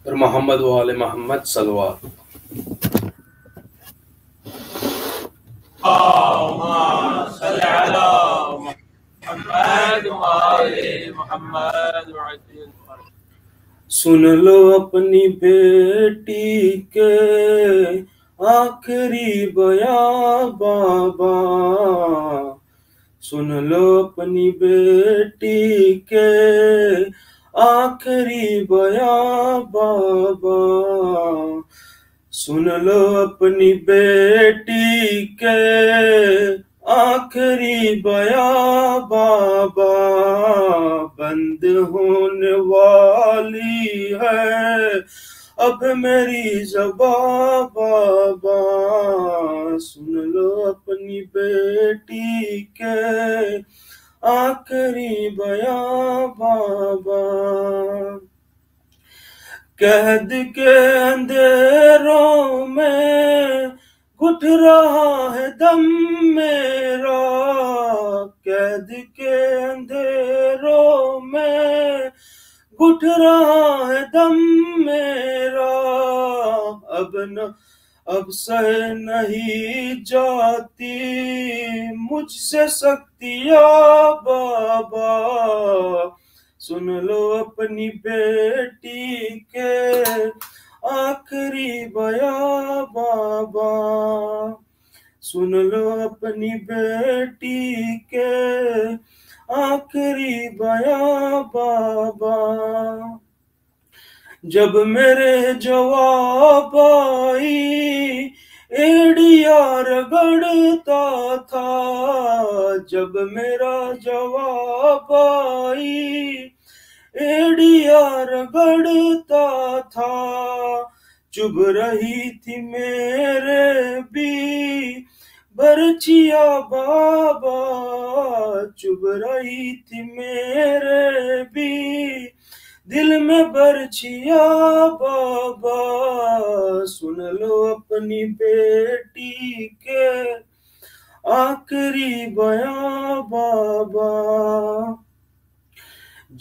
پر محمد و آل محمد صلوات۔ اللهم صل على محمد وآل محمد وعجل فرج۔ سن لو اپنی بیٹی کے آخری بیان بابا، سن لو اپنی بیٹی کے آخری بیان بابا، سن لو اپنی بیٹی کے آخری بیان بابا، بند ہونے والی ہے اب میری زبان بابا، سن لو اپنی بیٹی کے آخری بیان بابا۔ قید کے اندھیروں میں گھٹ رہا ہے دم میرا، قید کے اندھیروں میں گھٹ رہا ہے دم میرا، اب سہ نہیں جاتی مجھ سے سختیاں بابا، سن لو اپنی بیٹی کے آخری بیان بابا، سن لو اپنی بیٹی کے آخری بیان بابا۔ جب میرے جواب آئی ایڑیا رگڑتا تھا، جب میرا جواب آئی ایڑیا رگڑتا تھا، چبھ رہی تھی میرے بھی برچیاں بابا، چبھ رہی تھی میرے بھی دل میں برچیاں بابا، سن لو اپنی بیٹی کے آخری بیان بابا۔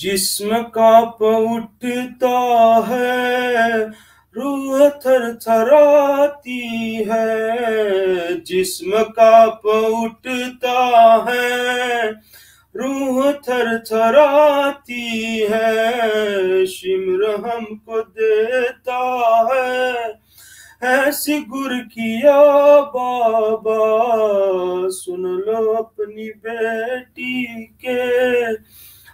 جسم کانپ اٹھتا ہے روح تھر تھراتی ہے، جسم کانپ اٹھتا ہے روح تھر تھراتی ہے، شمر ہم کو دیتا ہے ایسی گرکھیا بابا، سن لو اپنی بیٹی کے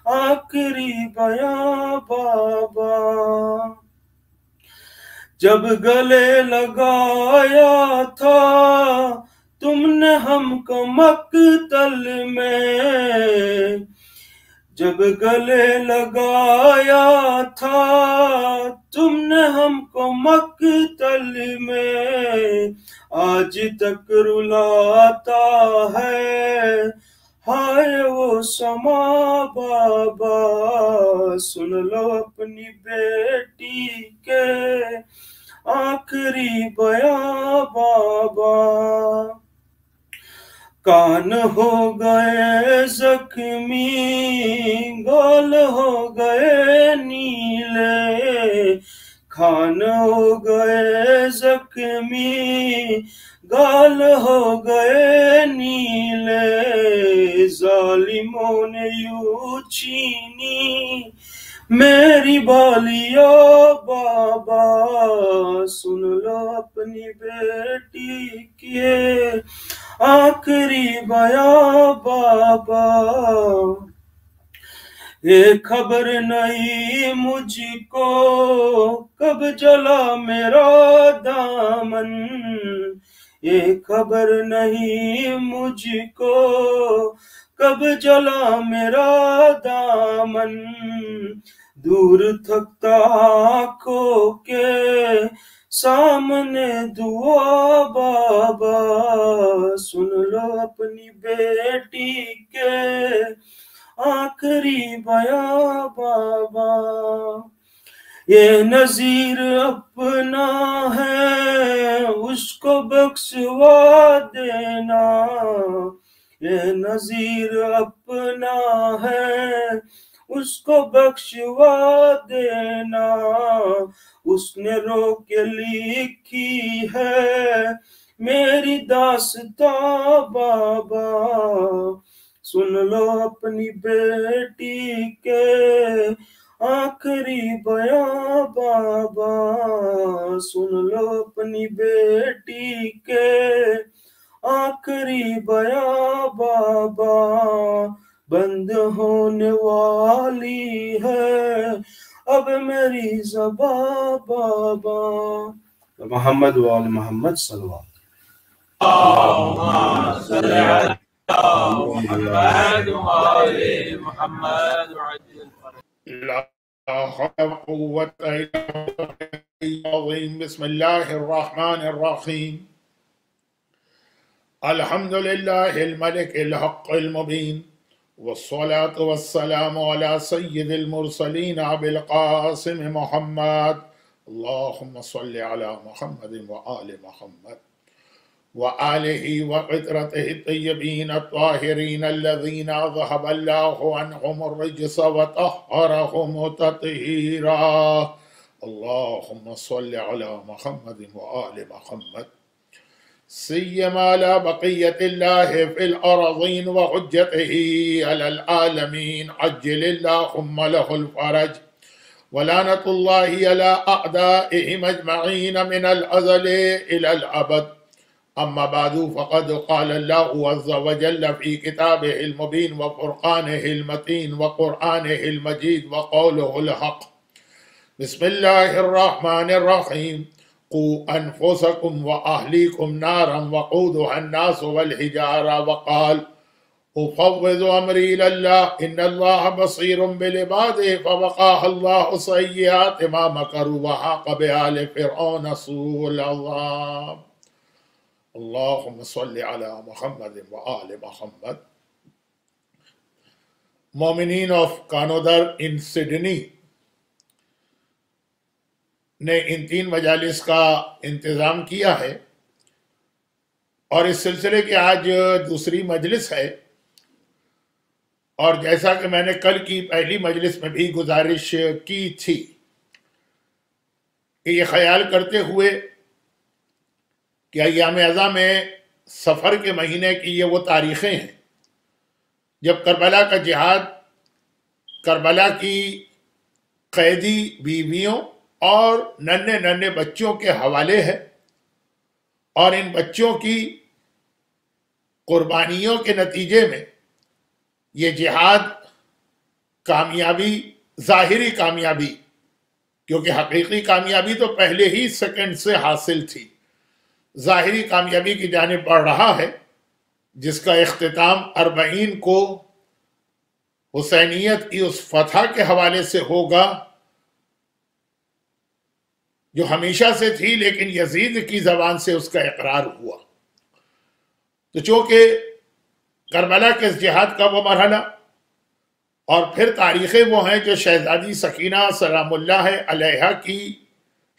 آخری بیان بابا۔ جب گلے لگایا تھا تم نے ہم کو مقتل میں، جب گلے لگایا تھا تم نے ہم کو مقتل میں، آج تک رلاتا ہے ہائے وہ سما بابا، سن لو اپنی بیٹی کے آخری بیان بابا۔ کان ہو گئے زخمی گول ہو گئے نیلے، کان ہو گئے زخمی گال ہو گئے نیلے، ظالموں نے یوں چھینی میری بالیاں بابا، سن لو اپنی بیٹی کے آخری بیان بابا۔ یہ خبر نہیں مجھ کو کب جلا میرا دامن، یہ خبر نہیں مجھ کو کب جلا میرا دامن، دور تھکتا آنکھوں کے سامنے دعا بابا، سن لو اپنی بیٹی کے آخری بیان بابا۔ یہ نذیر اپنا ہے اس کو بخشوا دینا، یہ نذیر اپنا ہے اس کو بخشوا دینا، اس نے رو کے لکھی ہے میری داستاں بابا، سن لو اپنی بیٹی کے آخری بیاں بابا، سن لو اپنی بیٹی کے آخری بیاں بابا، بند ہونے والی ہے اب میری زباں بابا۔ محمد وآل محمد صلی اللہ علیہ اللهم صل على محمد وآل محمد وعجل فرجهم. لا حول ولا قوة إلا بالله العظيم. بسم الله الرحمن الرحيم. الحمد لله الملك الحق المبين، والصلاة والسلام على سيد المرسلين أبي القاسم محمد. اللهم صل على محمد وآل محمد وآله وقطرته الطيبين الطاهرين الذين أذهب الله عنهم الرجس وطهرهم تطهيرا. اللهم صل على محمد وآل محمد سيما على بقية الله في الأرضين وحجته على العالمين. عجل اللهم له الفرج، ولعنة الله على أعدائهم أجمعين من الأزل إلى الأبد. أما بعد، فقد قال الله عز وجل في كتابه المبين وفرقانه المتين وقرآنه المجيد وقوله الحق. بسم الله الرحمن الرحيم. قوا أنفسكم وأهليكم نارا وقودها الناس والحجارة. وقال أفوض أمري إلى الله إن الله بصير بالعباد. فوقاها الله سيئات ما مكروا وحاق بآل فرعون سوء العذاب. اللهم صل على محمد وآل محمد. مومنین آف کانودر ان سڈنی نے ان 3 مجالس کا انتظام کیا ہے، اور اس سلسلے کی آج دوسری مجلس ہے. اور جیسا کہ میں نے کل کی پہلی مجلس میں بھی گزارش کی تھی کہ یہ خیال کرتے ہوئے کہ ایام اعظم میں سفر کے مہینے کی یہ وہ تاریخیں ہیں جب کربلا کا جہاد کربلا کی قیدی بیویوں اور ننھے ننھے بچوں کے حوالے ہے، اور ان بچوں کی قربانیوں کے نتیجے میں یہ جہاد کامیابی، ظاہری کامیابی، کیونکہ حقیقی کامیابی تو پہلے ہی سیکنڈ سے حاصل تھی، ظاہری کامیابی کی جانب بڑھ رہا ہے، جس کا اختتام 40 کو حسینیت کی اس فتح کے حوالے سے ہوگا جو ہمیشہ سے تھی، لیکن یزید کی زبان سے اس کا اقرار ہوا. تو چونکہ کربلا کے اس جہاد کا وہ مرحلہ اور پھر تاریخیں وہ ہیں جو شہزادی سکینہ سلام اللہ علیہا کی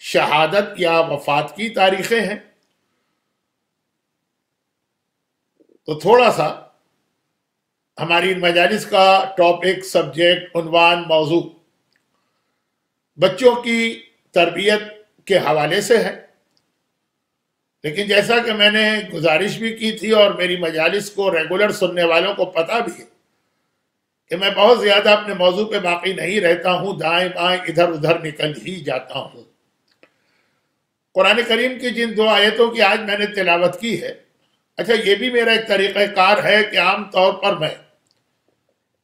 شہادت یا وفات کی تاریخیں ہیں، تو تھوڑا سا ہماری مجالس کا ٹاپک، سبجیکٹ، عنوان، موضوع بچوں کی تربیت کے حوالے سے ہے. لیکن جیسا کہ میں نے گزارش بھی کی تھی اور میری مجالس کو ریگولر سننے والوں کو پتہ بھی ہے کہ میں بہت زیادہ اپنے موضوع پہ باقی نہیں رہتا ہوں، دائیں بائیں ادھر ادھر نکل ہی جاتا ہوں. قرآن کریم کی جن 2 آیتوں کی آج میں نے تلاوت کی ہے، اچھا یہ بھی میرا ایک طریقہ کار ہے کہ عام طور پر میں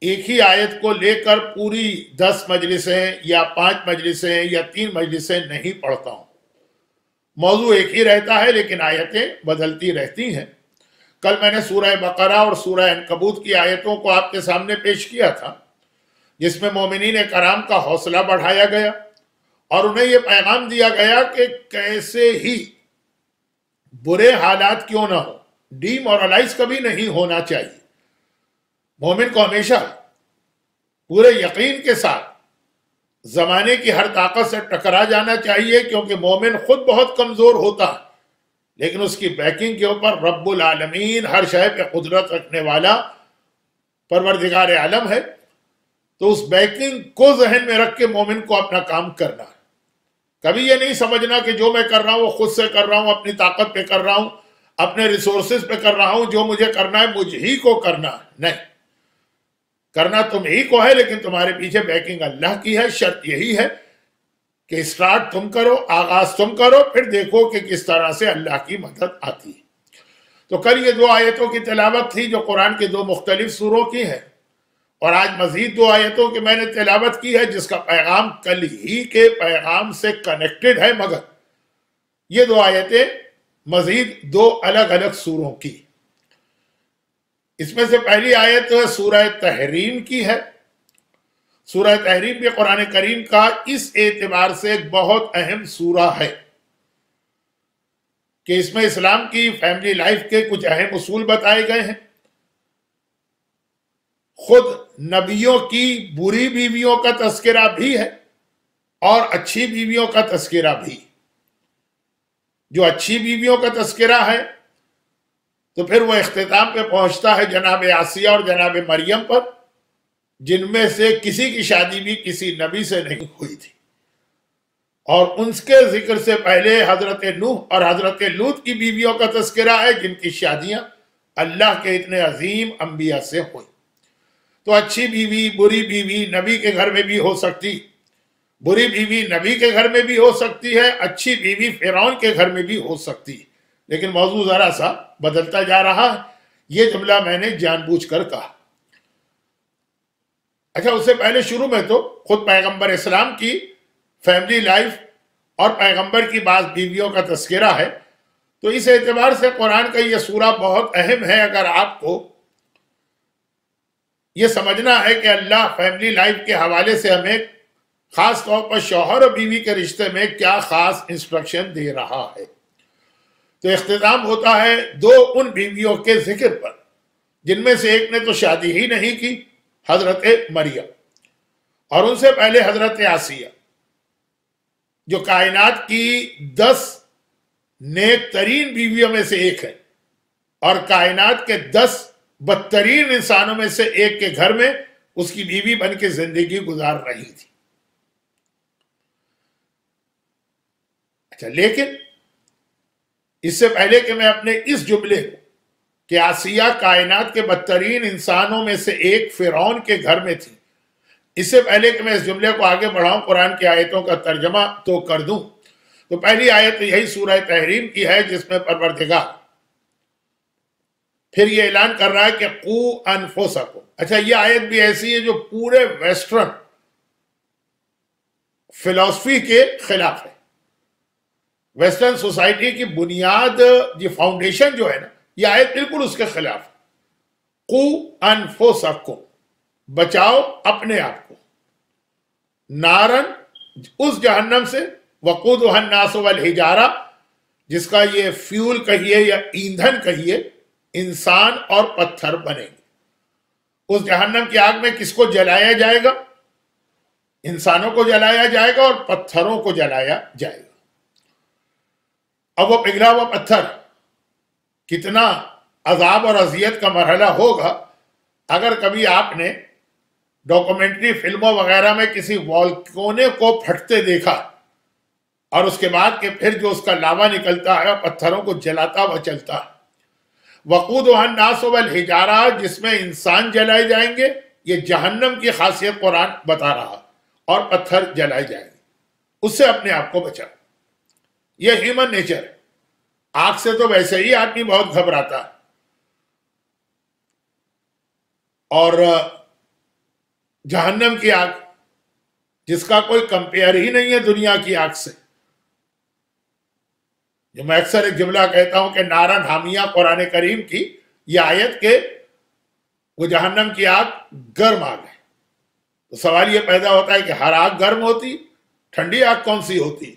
ایک ہی آیت کو لے کر پوری 10 مجلسیں یا 5 مجلسیں یا 3 مجلسیں نہیں پڑھتا ہوں. موضوع ایک ہی رہتا ہے لیکن آیتیں بدلتی رہتی ہیں. کل میں نے سورہ بقرہ اور سورہ عنکبوت کی آیتوں کو آپ کے سامنے پیش کیا تھا، جس میں مومنین کرام کا حوصلہ بڑھایا گیا اور انہیں یہ پیغام دیا گیا کہ کیسے ہی برے حالات کیوں نہ ہو، ڈی مورلائز کبھی نہیں ہونا چاہیے. مومن کو ہمیشہ پورے یقین کے ساتھ زمانے کی ہر طاقت سے ٹکرا جانا چاہیے، کیونکہ مومن خود بہت کمزور ہوتا ہے، لیکن اس کی بیکنگ کے اوپر رب العالمین، ہر شے پہ قدرت رکھنے والا پروردگار عالم ہے. تو اس بیکنگ کو ذہن میں رکھ کے مومن کو اپنا کام کرنا ہے. کبھی یہ نہیں سمجھنا کہ جو میں کر رہا ہوں وہ خود سے کر رہا ہوں، اپنی طاقت پہ کر رہا ہوں، اپنے ریسورسز پہ کر رہا ہوں، جو مجھے کرنا ہے مجھ ہی کو کرنا ہے. نہیں، کرنا تم ہی کو ہے، لیکن تمہارے پیچھے بیکنگ اللہ کی ہے. شرط یہی ہے کہ اسٹارٹ تم کرو، آغاز تم کرو، پھر دیکھو کہ کس طرح سے اللہ کی مدد آتی ہے. تو کل یہ 2 آیتوں کی تلاوت تھی جو قرآن کے 2 مختلف سوروں کی ہیں، اور آج مزید 2 آیتوں کی میں نے تلاوت کی ہے جس کا پیغام کل ہی کے پیغام سے کنیکٹڈ ہے، مگر یہ 2 آیتیں مزید 2 الگ الگ سوروں کی. اس میں سے پہلی آیت سورہ تحریم کی ہے. سورہ تحریم بھی قرآن کریم کا اس اعتبار سے ایک بہت اہم سورہ ہے کہ اس میں اسلام کی فیملی لائف کے کچھ اہم اصول بتائے گئے ہیں. خود نبیوں کی بری بیویوں کا تذکرہ بھی ہے اور اچھی بیویوں کا تذکرہ بھی. جو اچھی بیویوں کا تذکرہ ہے تو پھر وہ اختتام پہ پہنچتا ہے جناب آسیہ اور جناب مریم پر، جن میں سے کسی کی شادی بھی کسی نبی سے نہیں ہوئی تھی. اور ان کے ذکر سے پہلے حضرت نوح اور حضرت لوط کی بیویوں کا تذکرہ ہے جن کی شادیاں اللہ کے اتنے عظیم انبیاء سے ہوئی. تو اچھی بیوی، بری بیوی نبی کے گھر میں بھی ہو سکتی، بری بیوی نبی کے گھر میں بھی ہو سکتی ہے، اچھی بیوی فرعون کے گھر میں بھی ہو سکتی. لیکن موضوع ذرا سا بدلتا جا رہا ہے، یہ جملہ میں نے جان بوجھ کر کہا. اچھا، اس سے پہلے شروع میں تو خود پیغمبر اسلام کی فیملی لائف اور پیغمبر کی بعض بیویوں کا تذکرہ ہے. تو اس اعتبار سے قرآن کا یہ سورہ بہت اہم ہے. اگر آپ کو یہ سمجھنا ہے کہ اللہ فیملی لائف کے حوالے سے ہمیں خاص طور پر شوہر اور بیوی کے رشتے میں کیا خاص انسٹرکشن دے رہا ہے، تو اختتام ہوتا ہے 2 ان بیویوں کے ذکر پر جن میں سے ایک نے تو شادی ہی نہیں کی، حضرت مریم، اور ان سے پہلے حضرت آسیہ جو کائنات کی 10 نیک ترین بیویوں میں سے ایک ہے اور کائنات کے 10 بدترین انسانوں میں سے ایک کے گھر میں اس کی بیوی بن کے زندگی گزار رہی تھی. اچھا، لیکن اس سے پہلے کہ میں اپنے اس جملے کو کہ آسیہ کائنات کے بدترین انسانوں میں سے ایک فرعون کے گھر میں تھی، اس سے پہلے کہ میں اس جملے کو آگے بڑھاؤں، قرآن کی آیتوں کا ترجمہ تو کر دوں. تو پہلی آیت یہی سورہ تحریم کی ہے جس میں پروردگار پھر یہ اعلان کر رہا ہے کہ قو انفسکم. اچھا، یہ آیت بھی ایسی ہے جو پورے ویسٹرن فلسفی کے خلاف ہے. ویسٹرن سوسائٹی کی بنیاد، یہ فاؤنڈیشن جو ہے نا، یہ آیت بالکل اس کے خلاف ہے. قو انفسکم، بچاؤ اپنے آپ کو، نارن، اس جہنم سے، وقودھا الناس والحجارہ، جس کا یہ فیول کہیے یا ایندھن کہیے، انسان اور پتھر بنے گے. اس جہنم کی آگ میں کس کو جلایا جائے گا؟ انسانوں کو جلایا جائے گا اور پتھروں کو جلایا جائے گا. اب وہ پگھلا ہوا پتھر کتنا عذاب اور اذیت کا مرحلہ ہوگا. اگر کبھی آپ نے ڈاکومنٹری فلموں وغیرہ میں کسی والکونے کو پھٹتے دیکھا اور اس کے بعد کہ پھر جو اس کا لاوا نکلتا ہے پتھروں کو جلاتا ہوا چلتا ہے، وقودھا الناس والحجارہ، جس میں انسان جلائے جائیں گے، یہ جہنم کی خاصیت قرآن بتا رہا، اور پتھر جلائے جائیں گے. اس سے اپنے آپ کو بچا. یہ ہیومن نیچر ہے. آگ سے تو ویسے ہی آدمی بہت گھبراتا ہے، اور جہنم کی آگ جس کا کوئی کمپیئر ہی نہیں ہے دنیا کی آگ سے. جو میں اکثر ایک جملہ کہتا ہوں کہ نارن حامیہ قرآن کریم کی یہ آیت کہ وہ جہنم کی آگ گرم آگ ہے. تو سوال یہ پیدا ہوتا ہے کہ ہر آگ گرم ہوتی، ٹھنڈی آگ کون سی ہوتی؟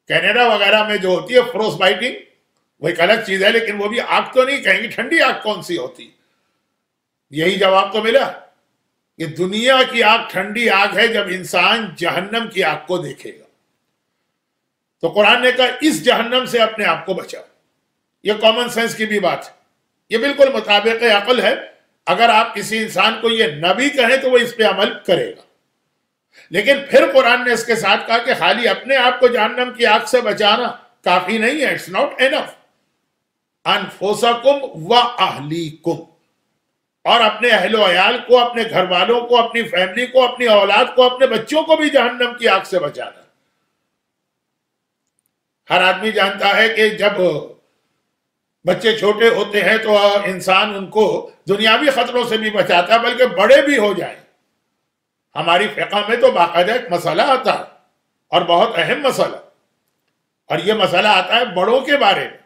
کینیڈا وغیرہ میں جو ہوتی ہے فروس بائٹنگ، وہ ایک الگ چیز ہے، لیکن وہ بھی آگ تو نہیں کہیں گی. ٹھنڈی آگ کون سی ہوتی؟ یہی جواب تو ملا کہ دنیا کی آگ ٹھنڈی آگ ہے جب انسان جہنم کی آگ کو دیکھے گا. تو قرآن نے کہا اس جہنم سے اپنے آپ کو بچاؤ. یہ کامن سینس کی بھی بات ہے، یہ بالکل مطابق عقل ہے. اگر آپ کسی انسان کو یہ نبی کہیں تو وہ اس پہ عمل کرے گا. لیکن پھر قرآن نے اس کے ساتھ کہا کہ خالی اپنے آپ کو جہنم کی آگ سے بچانا کافی نہیں ہے. It's not enough. انفسکم و اہلیکم، اور اپنے اہل و عیال کو، اپنے گھر والوں کو، اپنی فیملی کو، اپنی اولاد کو، اپنے بچوں کو بھی جہنم کی آگ سے بچانا. ہر آدمی جانتا ہے کہ جب بچے چھوٹے ہوتے ہیں تو انسان ان کو دنیاوی خطروں سے بھی بچاتا ہے، بلکہ بڑے بھی ہو جائیں. ہماری فقہ میں تو باقاعدہ ایک مسئلہ آتا ہے، اور بہت اہم مسئلہ، اور یہ مسئلہ آتا ہے بڑوں کے بارے میں،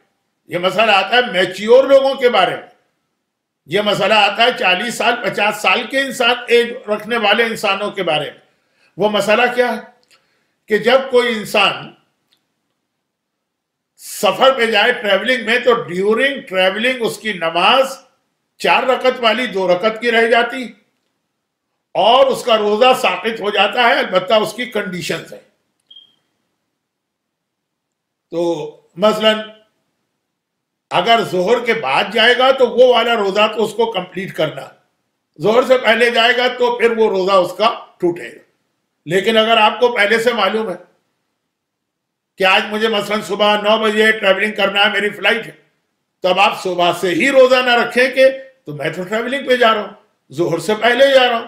یہ مسئلہ آتا ہے میچیور لوگوں کے بارے میں، یہ مسئلہ آتا ہے 40 سال 50 سال کے انسان ایج رکھنے والے انسانوں کے بارے میں. وہ مسئلہ کیا ہے کہ جب کوئی انسان سفر پہ جائے ٹریولنگ میں، تو ڈیورنگ ٹریولنگ اس کی نماز 4 رکعت والی 2 رکعت کی رہ جاتی، اور اس کا روزہ ساقط ہو جاتا ہے، البتہ اس کی کنڈیشنز ہیں. تو مثلا اگر ظہر کے بعد جائے گا تو وہ والا روزہ تو اس کو کمپلیٹ کرنا، ظہر سے پہلے جائے گا تو پھر وہ روزہ اس کا ٹوٹے گا. لیکن اگر آپ کو پہلے سے معلوم ہے کہ آج مجھے مثلا صبح 9 بجے ٹریولنگ کرنا ہے، میری فلائٹ ہے، تو اب آپ صبح سے ہی روزہ نہ رکھیں کہ تو میں تو ٹریولنگ پہ جا رہا ہوں، ظہر سے پہلے جا رہا ہوں،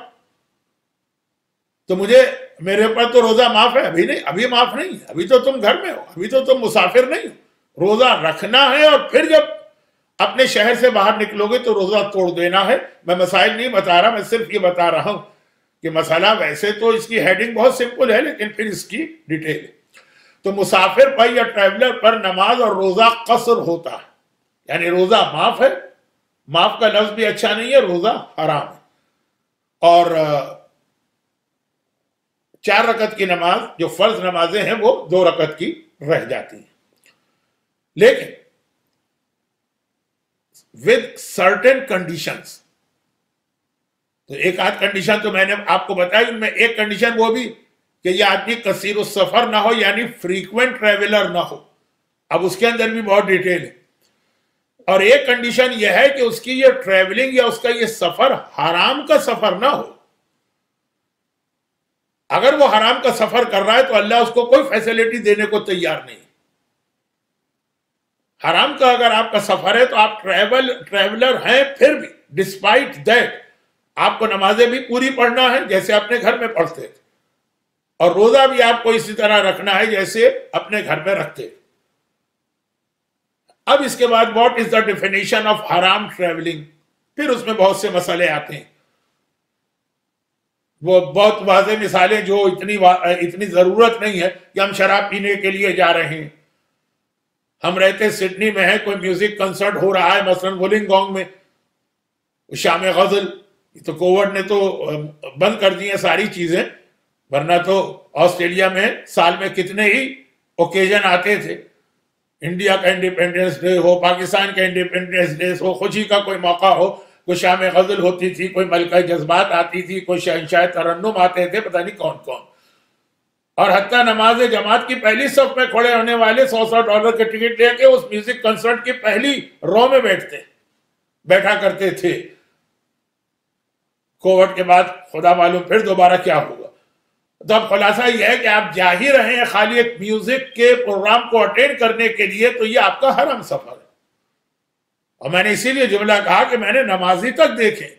تو میرے اوپر تو روزہ معاف ہے. ابھی نہیں، ابھی معاف نہیں، ابھی تو تم گھر میں ہو، ابھی تو تم مسافر نہیں ہو. روزہ رکھنا ہے، اور پھر جب اپنے شہر سے باہر نکلو گے تو روزہ توڑ دینا ہے. میں مسائل نہیں بتا رہا، میں صرف یہ بتا رہا ہوں کہ مسئلہ ویسے تو اس کی ہیڈنگ بہت سمپل ہے، لیکن پھر اس کی ڈیٹیل ہے. تو مسافر پر یا ٹریولر پر نماز اور روزہ قصر ہوتا ہے، یعنی روزہ معاف ہے. معاف کا لفظ بھی اچھا نہیں ہے، روزہ حرام ہے. اور 4 رکعت کی نماز جو فرض نمازیں ہیں وہ 2 رکعت کی رہ جاتی ہیں. لیکن with certain conditions، تو ایک آدھ کنڈیشن تو میں نے آپ کو بتائی، ان میں ایک کنڈیشن وہ بھی کہ یہ آدمی کثیر السفر نہ ہو، یعنی فریکوینٹ ٹریولر نہ ہو. اب اس کے اندر بھی بہت ڈیٹیل ہے. اور ایک کنڈیشن یہ ہے کہ اس کی یہ ٹریولنگ یا اس کا یہ سفر حرام کا سفر نہ ہو. اگر وہ حرام کا سفر کر رہا ہے تو اللہ اس کو کوئی فیسلٹی دینے کو تیار نہیں. حرام کا اگر آپ کا سفر ہے تو آپ ٹریولر ہیں، پھر بھی ڈسپائٹ دیٹ آپ کو نمازیں بھی پوری پڑھنا ہے جیسے اپنے گھر میں پڑھتے تھے، اور روزہ بھی آپ کو اسی طرح رکھنا ہے جیسے اپنے گھر میں رکھتے. اب اس کے بعد what is the definition of حرام ٹریولنگ، پھر اس میں بہت سے مسئلے آتے ہیں. وہ بہت واضح مثالیں جو اتنی ضرورت نہیں ہے کہ ہم شراب پینے کے لیے جا رہے ہیں. ہم رہتے سڈنی میں ہیں، کوئی میوزک کنسرٹ ہو رہا ہے مثلا وولنگونگ میں، شام غزل، تو کووڈ نے تو بند کر دی ہیں ساری چیزیں، ورنہ تو آسٹریلیا میں سال میں کتنے ہی اوکیزن آتے تھے. انڈیا کا انڈیپینڈنس ڈے ہو، پاکستان کا انڈیپینڈنس ڈے ہو، خوشی کا کوئی موقع ہو، کوئی شام غزل ہوتی تھی، کوئی ملکہ جذبات آتی تھی، کوئی شہنشاہ ترنم آتے تھے، پتہ نہیں کون کون. اور حتیٰ نماز جماعت کی پہلی صف میں کھڑے ہونے والے $100 کے ٹکٹ لے کے اس میوزک کنسرٹ کی پہلی رو میں بیٹھا کرتے تھے. کووڈ کے بعد خدا معلوم پھر دوبارہ کیا ہوگا. تو اب خلاصہ یہ ہے کہ آپ جا ہی رہے ہیں خالی ایک میوزک کے پروگرام کو اٹینڈ کرنے کے لیے، تو یہ آپ کا حرام سفر ہے. اور میں نے اسی لیے جملہ کہا کہ میں نے نمازی تک دیکھے.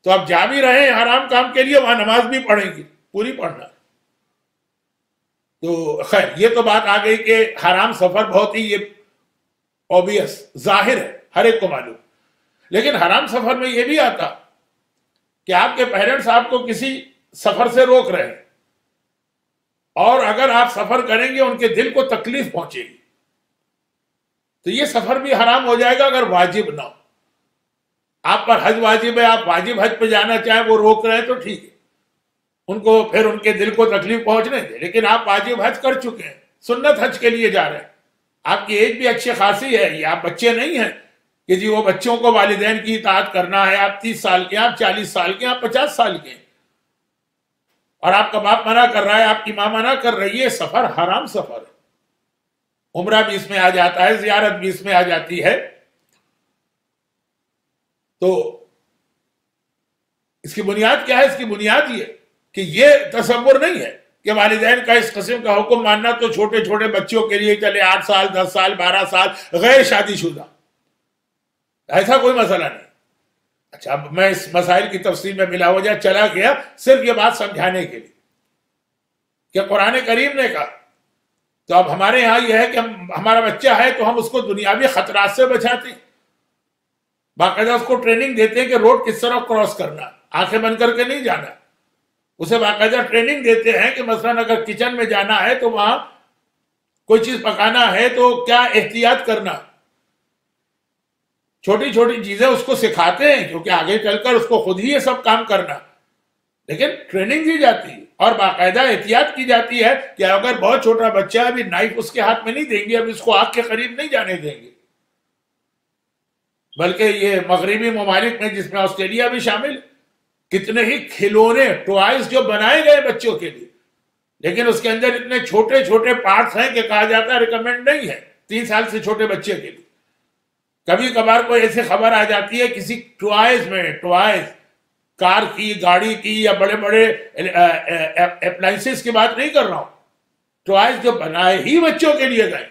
تو آپ جا بھی رہے ہیں حرام کام کے لیے، وہاں نماز بھی پڑھیں گی، پوری پڑھنا. تو خیر یہ تو بات آ گئی کہ حرام سفر بہت ہی یہ اوبیس ظاہر ہے، ہر ایک کو معلوم. لیکن حرام سفر میں یہ بھی آتا کہ آپ کے پیرنٹس آپ کو کسی سفر سے روک رہے ہیں، اور اگر آپ سفر کریں گے ان کے دل کو تکلیف پہنچے گی، تو یہ سفر بھی حرام ہو جائے گا اگر واجب نہ ہو. آپ پر حج واجب ہے، آپ واجب حج پہ جانا چاہیں، وہ روک رہے ہیں تو ٹھیک ہے، ان کو پھر ان کے دل کو تکلیف پہنچنے دیں. لیکن آپ واجب حج کر چکے ہیں، سنت حج کے لیے جا رہے ہیں، آپ کی ایج بھی اچھی خاصی ہے، یہ آپ بچے نہیں ہیں کہ جی وہ بچوں کو والدین کی اطاعت کرنا ہے. آپ 30 سال کے، آپ 40 سال کے، آپ 50 سال کے، اور آپ کا باپ منع کر رہا ہے، آپ کی ماں منع کر رہی ہے. سفر حرام سفر ہے. عمرہ بھی اس میں آ جاتا ہے، زیارت بھی اس میں آ جاتی ہے. تو اس کی بنیاد کیا ہے؟ اس کی بنیاد یہ کہ یہ تصور نہیں ہے کہ والدین کا اس قسم کا حکم ماننا تو چھوٹے چھوٹے بچوں کے لیے چلے 8 سال 10 سال 12 سال غیر شادی شدہ، ایسا کوئی مسئلہ نہیں۔ اچھا اب میں اس مسائل کی تفصیل میں بلا وجہ چلا گیا صرف یہ بات سمجھانے کے لیے کہ قرآن کریم نے کہا، تو اب ہمارے یہاں یہ ہے کہ ہمارا بچہ ہے تو ہم اس کو دنیاوی خطرات سے بچاتے ہیں، باقاعدہ اس کو ٹریننگ دیتے ہیں کہ روڈ کس طرح کراس کرنا، آنکھیں بند کر کے نہیں جانا، اسے باقاعدہ ٹریننگ دیتے ہیں کہ مثلا اگر کچن میں جانا ہے تو وہاں کوئی چیز پکانا ہے تو کیا احتیاط کرنا، چھوٹی چھوٹی چیزیں اس کو سکھاتے ہیں کیونکہ آگے چل کر اس کو خود ہی یہ سب کام کرنا، لیکن ٹریننگ دی جاتی ہے اور باقاعدہ احتیاط کی جاتی ہے کہ اگر بہت چھوٹا بچہ ہے ابھی نائف اس کے ہاتھ میں نہیں دیں گے، اب اس کو آگ کے قریب نہیں جانے دیں گے، بلکہ یہ مغربی ممالک میں جس میں آسٹریلیا بھی شامل کتنے ہی کھلونے ٹوائز جو بنائے گئے بچوں کے لیے، لیکن اس کے اندر اتنے چھوٹے چھوٹے پارٹس ہیں کہ کہا جاتا ہے ریکمینڈ نہیں ہے 3 سال سے چھوٹے بچے کے لیے۔ کبھی کبھار کوئی ایسی خبر آ جاتی ہے کسی ٹوائز کار کی، گاڑی کی یا بڑے بڑے اپلائنسز کی بات نہیں کر رہا ہوں، ٹوائز جو بنائے ہی بچوں کے لیے گئے،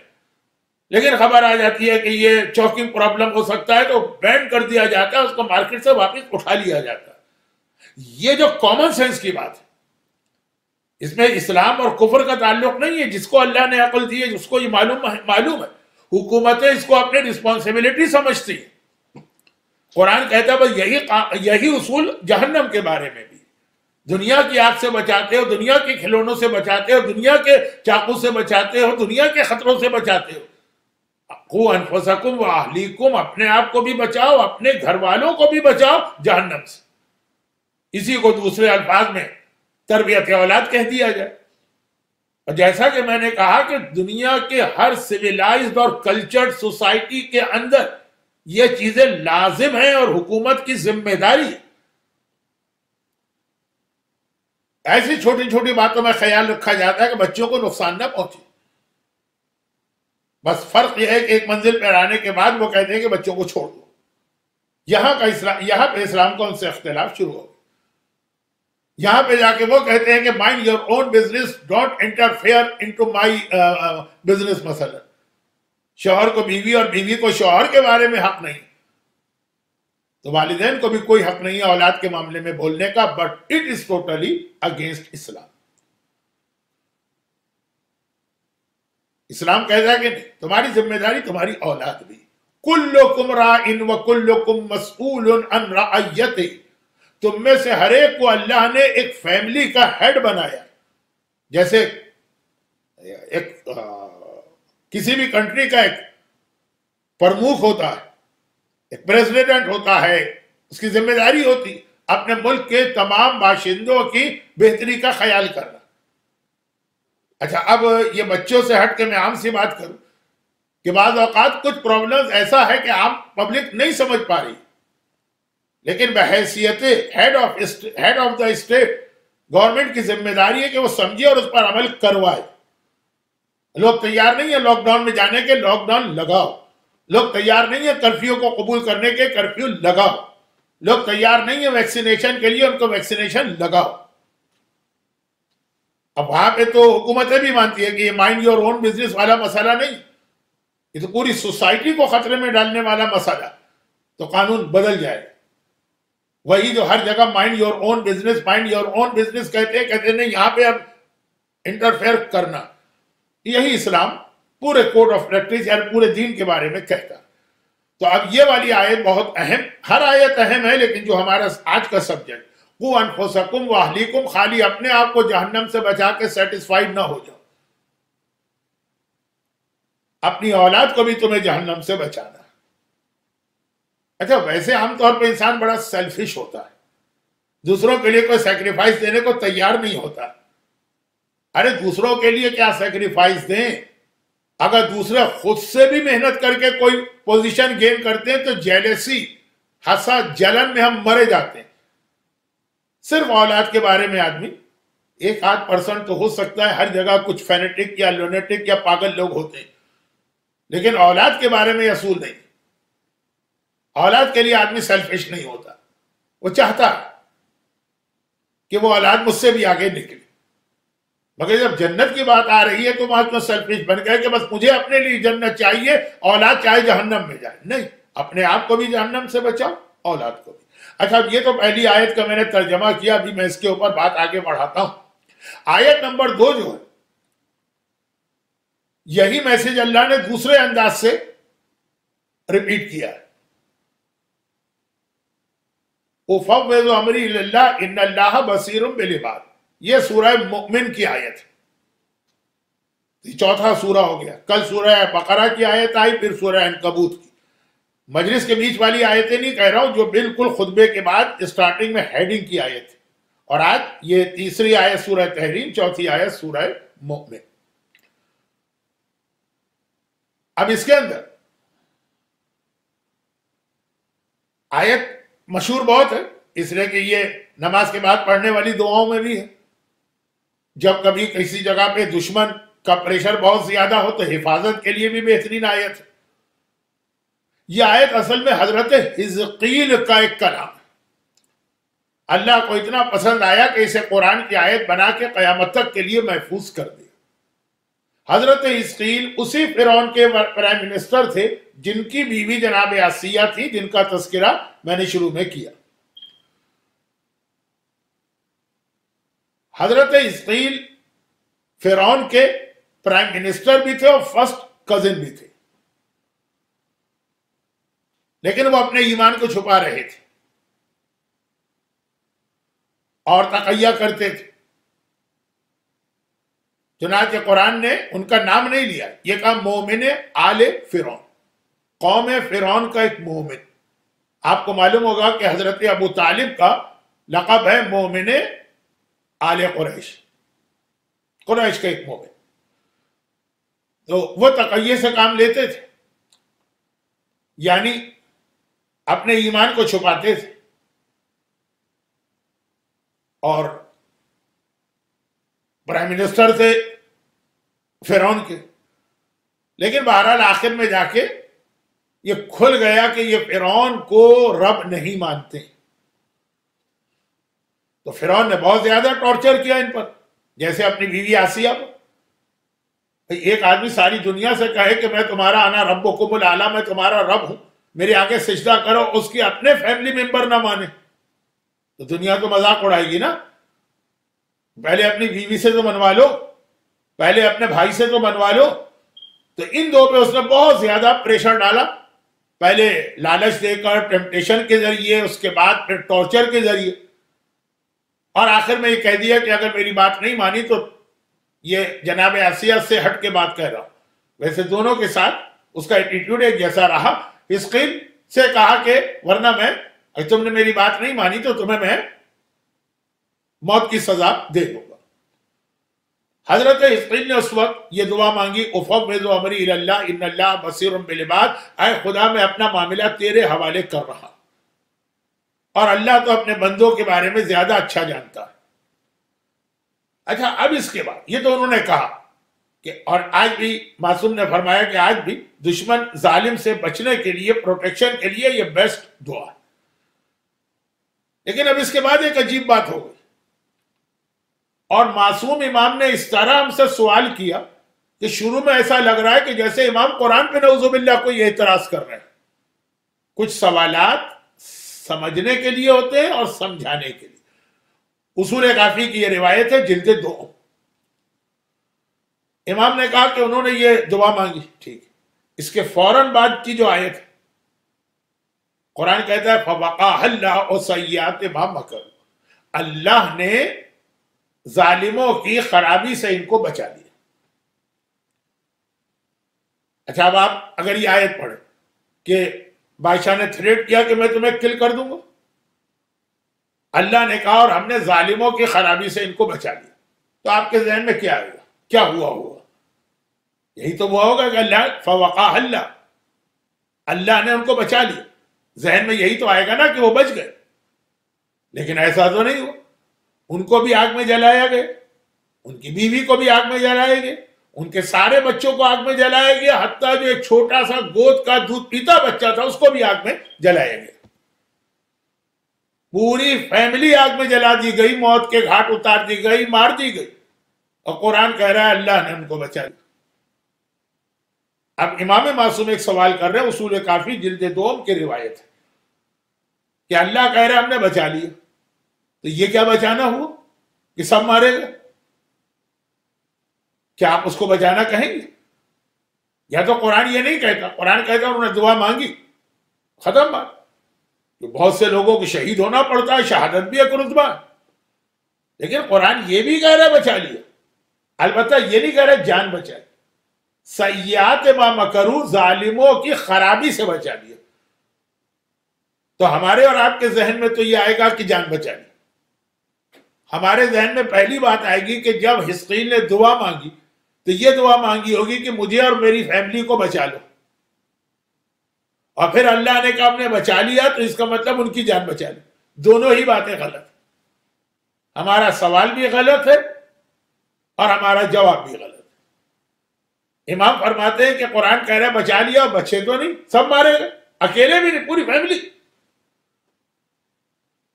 لیکن خبر آ جاتی ہے کہ یہ چوکنگ پرابلم ہو سکتا ہے تو بین کر دیا جاتا ہے، اس کو مارکیٹ سے واپس اٹھا لیا جاتا ہے۔ یہ جو کامن سینس کی بات ہے، اس میں اسلام اور کفر کا تعلق نہیں ہے، جس کو اللہ نے عقل دی ہے جس کو یہ معلوم ہے، حکومتیں اس کو اپنی رسپانسبلٹی سمجھتی ہیں۔ قرآن کہتا ہے بس یہی اصول جہنم کے بارے میں بھی، دنیا کی آگ سے بچاتے ہو، دنیا کے کھلونوں سے بچاتے ہو، دنیا کے چاقو سے بچاتے ہو، دنیا کے خطروں سے بچاتے ہو۔ قُوا أَنفُسَكُمْ وَأَهْلِيكُمْ، اپنے آپ کو بھی بچاؤ، اپنے گھر والوں کو بھی بچاؤ جہنم سے۔ اسی کو دوسرے الفاظ میں تربیت اولاد کہہ دیا جائے۔ اور جیسا کہ میں نے کہا کہ دنیا کے ہر سویلائزڈ اور کلچرڈ سوسائٹی کے اندر یہ چیزیں لازم ہیں اور حکومت کی ذمہ داری ہے۔ ایسی چھوٹی چھوٹی باتوں میں خیال رکھا جاتا ہے کہ بچوں کو نقصان نہ پہنچے، بس فرق یہ ہے کہ ایک منزل پر آنے کے بعد وہ کہتے ہیں کہ بچوں کو چھوڑ دو۔ یہاں پہ اسلام کو ان سے اختلاف شروع ہو، یہاں پہ جا کے وہ کہتے ہیں کہ mind your own business, don't interfere into my business. مثلا شوہر کو بیوی اور بیوی کو شوہر کے بارے میں حق نہیں، تو والدین کو بھی کوئی حق نہیں ہے اولاد کے معاملے میں بولنے کا، but it is totally against Islam. Islam کہتا ہے کہ نہیں، تمہاری ذمہ داری تمہاری اولاد بھی۔ کلکم راعٍ وکلکم مسئول عن رعیتہ، تم میں سے ہر ایک کو اللہ نے ایک فیملی کا ہیڈ بنایا، جیسے ایک کسی بھی کنٹری کا ایک پرموکھ ہوتا ہے، ایک پریزیڈنٹ ہوتا ہے، اس کی ذمہ داری ہوتی اپنے ملک کے تمام باشندوں کی بہتری کا خیال کرنا۔ اچھا اب یہ بچوں سے ہٹ کے میں عام سی بات کروں کہ بعض اوقات کچھ پرابلمز ایسا ہے کہ عام پبلک نہیں سمجھ پا رہی، لیکن بحیثیت head of the state government کی ذمہ داری ہے کہ وہ سمجھے اور اس پر عمل کروائے۔ لوگ تیار نہیں ہیں لاک ڈاؤن میں جانے کے، لاک ڈاؤن لگاؤ۔ لوگ تیار نہیں ہیں کرفیو کو قبول کرنے کے، کرفیو لگاؤ۔ لوگ تیار نہیں ہیں ویکسینیشن کے لیے، ان کو ویکسینیشن لگاؤ۔ اب وہاں پہ تو حکومتیں بھی مانتی ہے کہ یہ مائنڈ یور اون بزنس والا مسئلہ نہیں، یہ تو پوری سوسائٹی کو خطرے میں ڈالنے والا مسئلہ، تو قانون بدل جائے۔ وہی جو ہر جگہ مائنڈ یور اون بزنس کہتے ہیں نہیں، یہاں پہ اب انٹرفیئر کرنا، یہی اسلام پورے کوڈ آف پریکٹس یا پورے دین کے بارے میں کہتا۔ تو اب یہ والی آیت بہت اہم، ہر آیت اہم ہے، لیکن جو ہمارا آج کا سبجیکٹ قُوا أَنفُسَكُمْ وَأَهْلِيكُمْ، خالی اپنے آپ کو جہنم سے بچا کے سیٹسفائیڈ نہ ہو جاؤ، اپنی اولاد کو بھی تمہیں جہنم سے بچانا۔ اچھا ویسے عام طور پہ انسان بڑا سیلفش ہوتا ہے، دوسروں کے لیے کوئی سیکریفائس دینے کو تیار نہیں ہوتا۔ ارے دوسروں کے لیے کیا سیکریفائس دیں؟ اگر دوسرے خود سے بھی محنت کر کے کوئی پوزیشن گین کرتے ہیں تو جیلسی، حسد، جلن میں ہم مرے جاتے ہیں۔ صرف اولاد کے بارے میں آدمی 1-8% تو ہو سکتا ہے، ہر جگہ کچھ فینیٹک یا لونیٹک یا پاگل لوگ ہوتے ہیں، لیکن اولاد کے بارے میں یہ اصول نہیں۔ اولاد کے لیے آدمی سیلفش نہیں ہوتا، وہ چاہتا ہے کہ وہ اولاد مجھ سے بھی آگے نکلے، مگر جب جنت کی بات آ رہی ہے تو وہاں تو سیلفش بن گئے کہ بس مجھے اپنے لیے جنت چاہیے، اولاد چاہے جہنم میں جائے. نہیں، اپنے آپ کو بھی جہنم سے بچاؤ، اولاد کو بھی. اچھا، یہ تو پہلی آیت کا میں نے ترجمہ کیا، ابھی میں اس کے اوپر بات آگے بڑھاتا ہوں. آیت نمبر 2 جو ہے، یہی میسج اللہ نے دوسرے انداز سے ریپیٹ کیا ہے. اُفَوِّضُ أَمْرِي إِلَى اللَّهِ إِنَّ اللَّهَ بَصِيرٌ بِالْعِبَادِ. یہ سورہ مؤمن کی آیت ہے، یہ چوتھا سورہ ہو گیا. کل سورہ بقرہ کی آیت آئی، پھر سورہ عنکبوت کی. مجلس کے بیچ والی آیتیں نہیں کہہ رہا ہوں، جو بالکل خطبے کے بعد اسٹارٹنگ میں ہیڈنگ کی آیت ہے. اور آج یہ تیسری آیت سورہ تحریم، چوتھی آیت سورہ مؤمن. اب اس کے اندر آیت مشہور بہت ہے، اس لیے کہ یہ نماز کے بعد پڑھنے والی دعاؤں میں بھی ہے. جب کبھی کسی جگہ پہ دشمن کا پریشر بہت زیادہ ہو تو حفاظت کے لیے بھی بہترین آیت ہے. یہ آیت اصل میں حضرت حزقیل کا ایک کلام ہے. اللہ کو اتنا پسند آیا کہ اسے قرآن کی آیت بنا کے قیامت تک کے لیے محفوظ کر دیا. حضرت حزقیل اسی فرعون کے پرائم منسٹر تھے جن کی بیوی جناب آسیہ تھی، جن کا تذکرہ میں نے شروع میں کیا. حضرت حزقیل فرعون کے پرائم منسٹر بھی تھے اور فرسٹ کزن بھی تھے، لیکن وہ اپنے ایمان کو چھپا رہے تھے اور تقیہ کرتے تھے. چنانچہ قرآن نے ان کا نام نہیں لیا، یہ کہا مومن آل فرعون، قوم فرعون کا ایک مومن. آپ کو معلوم ہوگا کہ حضرت ابو طالب کا لقب ہے مومن آل قریش، قریش کا ایک مومن. تو وہ تقیہ سے کام لیتے تھے، یعنی اپنے ایمان کو چھپاتے تھے اور پرائم منسٹر تھے فرعون کے. لیکن بہرحال آخر میں جا کے یہ کھل گیا کہ یہ فرعون کو رب نہیں مانتے. تو فرعون نے بہت زیادہ ٹارچر کیا ان پر، جیسے اپنی بیوی آسیہ پر. ایک آدمی ساری دنیا سے کہے کہ میں تمہارا انا ربکم الاعلی، میں تمہارا رب ہوں، میرے آگے سجدہ کرو، اس کی اپنے فیملی ممبر نہ مانے تو دنیا تو مذاق اڑائے گی نا. پہلے اپنی بیوی سے تو منوا لو، پہلے اپنے بھائی سے تو منوا لو. تو ان دو پہ اس نے بہت زیادہ پریشر ڈالا، پہلے لالچ دے کر، ٹیمپٹیشن کے ذریعے، اس کے بعد پھر ٹارچر کے ذریعے، اور آخر میں یہ کہہ دیا کہ اگر میری بات نہیں مانی تو یہ جناب آسیہ سے ہٹ کے بات کہہ رہا ہوں. ویسے دونوں کے ساتھ اس کا ایٹیٹیوڈ ایک جیسا رہا. حزقیل سے کہا کہ ورنہ میں، اگر تم نے میری بات نہیں مانی تو تمہیں میں موت کی سزا دے دوں گا. حضرت حزقیل نے اس وقت یہ دعا مانگی، اُفَوِّضُ أَمْرِي إِلَى اللَّهِ إِنَّ اللَّهَ بَصِيرٌ بِالْعِبَادِ. اے خدا، میں اپنا معاملہ تیرے حوالے کر رہا، اور اللہ تو اپنے بندوں کے بارے میں زیادہ اچھا جانتا ہے. اچھا، اب اس کے بعد یہ تو انہوں نے کہا کہ، اور آج بھی معصوم نے فرمایا کہ آج بھی دشمن ظالم سے بچنے کے لیے، پروٹیکشن کے لیے یہ بیسٹ دعا ہے. لیکن اب اس کے بعد ایک عجیب بات ہو گئی، اور معصوم امام نے اس طرح ہم سے سوال کیا کہ شروع میں ایسا لگ رہا ہے کہ جیسے امام قرآن پہ نعوذ باللہ کوئی اعتراض کر رہے ہیں. کچھ سوالات سمجھنے کے لیے ہوتے ہیں اور سمجھانے کے لیے. اصول کافی کی یہ روایت ہے، جلد 2. امام نے کہا کہ انہوں نے یہ دعا مانگی، ٹھیک. اس کے فوراً بعد کی جو آیت ہے، قرآن کہتا ہے فَوَقَاهَ اللَّهُ سَيِّئَاتِ مَا مَكَرُوا، اللہ نے ظالموں کی خرابی سے ان کو بچا دیا. اچھا، اب آپ اگر یہ آیت پڑھیں کہ بادشاہ نے تھریٹ کیا کہ میں تمہیں کل کر دوں گا، اللہ نے کہا اور ہم نے ظالموں کی خرابی سے ان کو بچا لیا، تو آپ کے ذہن میں کیا آئے گا؟ کیا ہوا ہوگا؟ یہی تو ہوا ہوگا کہ اللہ فَوَقَاهَ اللَّهُ، اللہ نے ان کو بچا لیا. ذہن میں یہی تو آئے گا نا کہ وہ بچ گئے. لیکن ایسا تو نہیں ہوا. ان کو بھی آگ میں جلایا گیا، ان کی بیوی کو بھی آگ میں جلایا گیا، ان کے سارے بچوں کو آگ میں جلایا گیا، حتیٰ جو ایک چھوٹا سا گود کا دودھ پیتا بچہ تھا اس کو بھی آگ میں جلایا گیا. پوری فیملی آگ میں جلا دی گئی، موت کے گھاٹ اتار دی گئی، مار دی گئی، اور قرآن کہہ رہا ہے اللہ نے ان کو بچا لیا۔ اب امام معصوم ایک سوال کر رہے ہیں، اصول کافی جلد 2 کی روایت ہے کہ اللہ کہہ رہا ہے ہم نے بچا لیا، تو یہ کیا بچانا ہوا کہ سب مارے گا؟ کیا آپ اس کو بچانا کہیں گے؟ یا تو قرآن یہ نہیں کہتا، قرآن کہتا انہوں نے دعا مانگی، ختم بات۔ بہت سے لوگوں کو شہید ہونا پڑتا ہے، شہادت بھی ایک رتبہ ہے، لیکن قرآن یہ بھی کہہ رہا ہے بچا لیا، البتہ یہ نہیں کہہ رہا جان بچائی، سیئات ما مکرو، ظالموں کی خرابی سے بچا لیا۔ تو ہمارے اور آپ کے ذہن میں تو یہ آئے گا کہ جان بچا لی، ہمارے ذہن میں پہلی بات آئے گی کہ جب حزقیل نے دعا مانگی تو یہ دعا مانگی ہوگی کہ مجھے اور میری فیملی کو بچا لو، اور پھر اللہ نے کہا ہم نے بچا لیا تو اس کا مطلب ان کی جان بچا لی۔ دونوں ہی باتیں غلط، ہمارا سوال بھی غلط ہے اور ہمارا جواب بھی غلط ہے۔ امام فرماتے ہیں کہ قرآن کہہ رہا ہے بچا لیا، اور بچے تو نہیں، سب مارے گئے، اکیلے بھی نہیں، پوری فیملی۔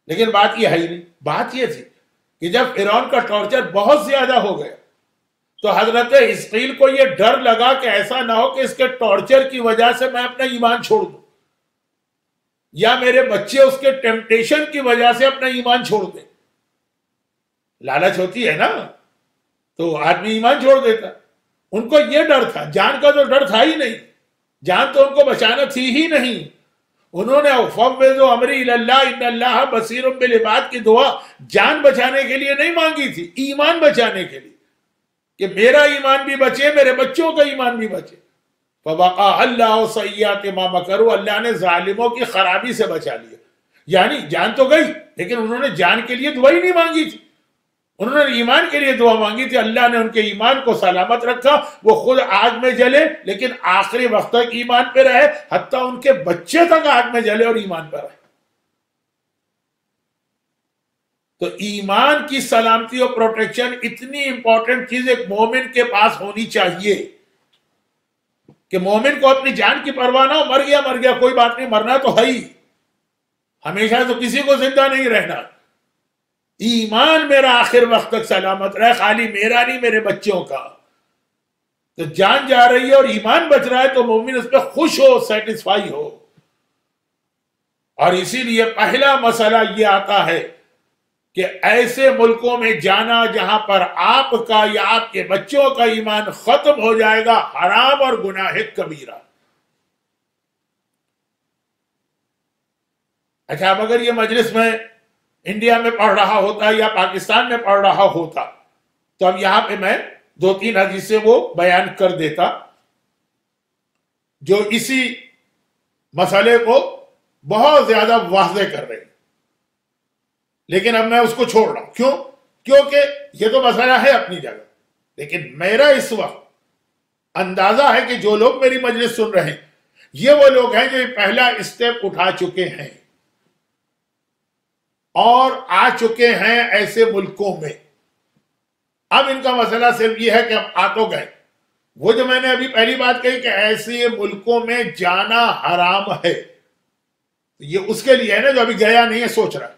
لیکن بات یہ ہے ہی نہیں، بات یہ تھی کہ جب فرعون کا ٹارچر بہت زیادہ ہو گیا تو حضرت حزقیل کو یہ ڈر لگا کہ ایسا نہ ہو کہ اس کے ٹارچر کی وجہ سے میں اپنا ایمان چھوڑ دوں، یا میرے بچے اس کے ٹیمپٹیشن کی وجہ سے اپنا ایمان چھوڑ دیں۔ لالچ ہوتی ہے نا تو آدمی ایمان چھوڑ دیتا۔ ان کو یہ ڈر تھا، جان کا تو ڈر تھا ہی نہیں، جان تو ان کو بچانا تھی ہی نہیں۔ انہوں نے فوضوا امری الی اللہ ان اللہ بصیر بالعباد کی دعا جان بچانے کے لیے نہیں مانگی تھی، ایمان بچانے کے لیے، کہ میرا ایمان بھی بچے، میرے بچوں کا ایمان بھی بچے۔ فوقع اللہ سیئات ما مکروا، اللہ نے ظالموں کی خرابی سے بچا لیا۔ یعنی جان تو گئی لیکن انہوں نے جان کے لیے دعا ہی نہیں مانگی تھی، انہوں نے ایمان کے لیے دعا مانگی تھی۔ اللہ نے ان کے ایمان کو سلامت رکھا، وہ خود آگ میں جلے لیکن آخری وقت تک ایمان پہ رہے، حتیٰ ان کے بچے تک آگ میں جلے اور ایمان پہ رہے۔ تو ایمان کی سلامتی اور پروٹیکشن اتنی امپورٹنٹ چیز ایک مومن کے پاس ہونی چاہیے کہ مومن کو اپنی جان کی پرواہ نہ ہو، مر گیا کوئی بات نہیں، مرنا تو ہے ہی، ہمیشہ تو کسی کو زندہ نہیں رہنا۔ ایمان میرا آخر وقت تک سلامت رہے، خالی میرا نہیں میرے بچوں کا۔ تو جان جا رہی ہے اور ایمان بچ رہا ہے تو مومن اس پہ خوش ہو، سیٹسفائی ہو۔ اور اسی لیے پہلا مسئلہ یہ آتا ہے کہ ایسے ملکوں میں جانا جہاں پر آپ کا یا آپ کے بچوں کا ایمان ختم ہو جائے گا، حرام اور گناہ کبیرہ۔ اچھا، اب اگر یہ مجلس میں انڈیا میں پڑھ رہا ہوتا یا پاکستان میں پڑھ رہا ہوتا تو اب یہاں پہ میں 2-3 حدیثیں وہ بیان کر دیتا جو اسی مسئلے کو بہت زیادہ واضح کر رہے ہیں، لیکن اب میں اس کو چھوڑ رہا ہوں۔ کیوں؟ کیونکہ یہ تو مسئلہ ہے اپنی جگہ، لیکن میرا اس وقت اندازہ ہے کہ جو لوگ میری مجلس سن رہے ہیں یہ وہ لوگ ہیں جو یہ پہلا اسٹیپ اٹھا چکے ہیں اور آ چکے ہیں ایسے ملکوں میں۔ اب ان کا مسئلہ صرف یہ ہے کہ اب آ تو گئے۔ وہ جو میں نے ابھی پہلی بات کہی کہ ایسے ملکوں میں جانا حرام ہے، یہ اس کے لیے ہے نا جو ابھی گیا نہیں ہے، سوچ رہا ہے،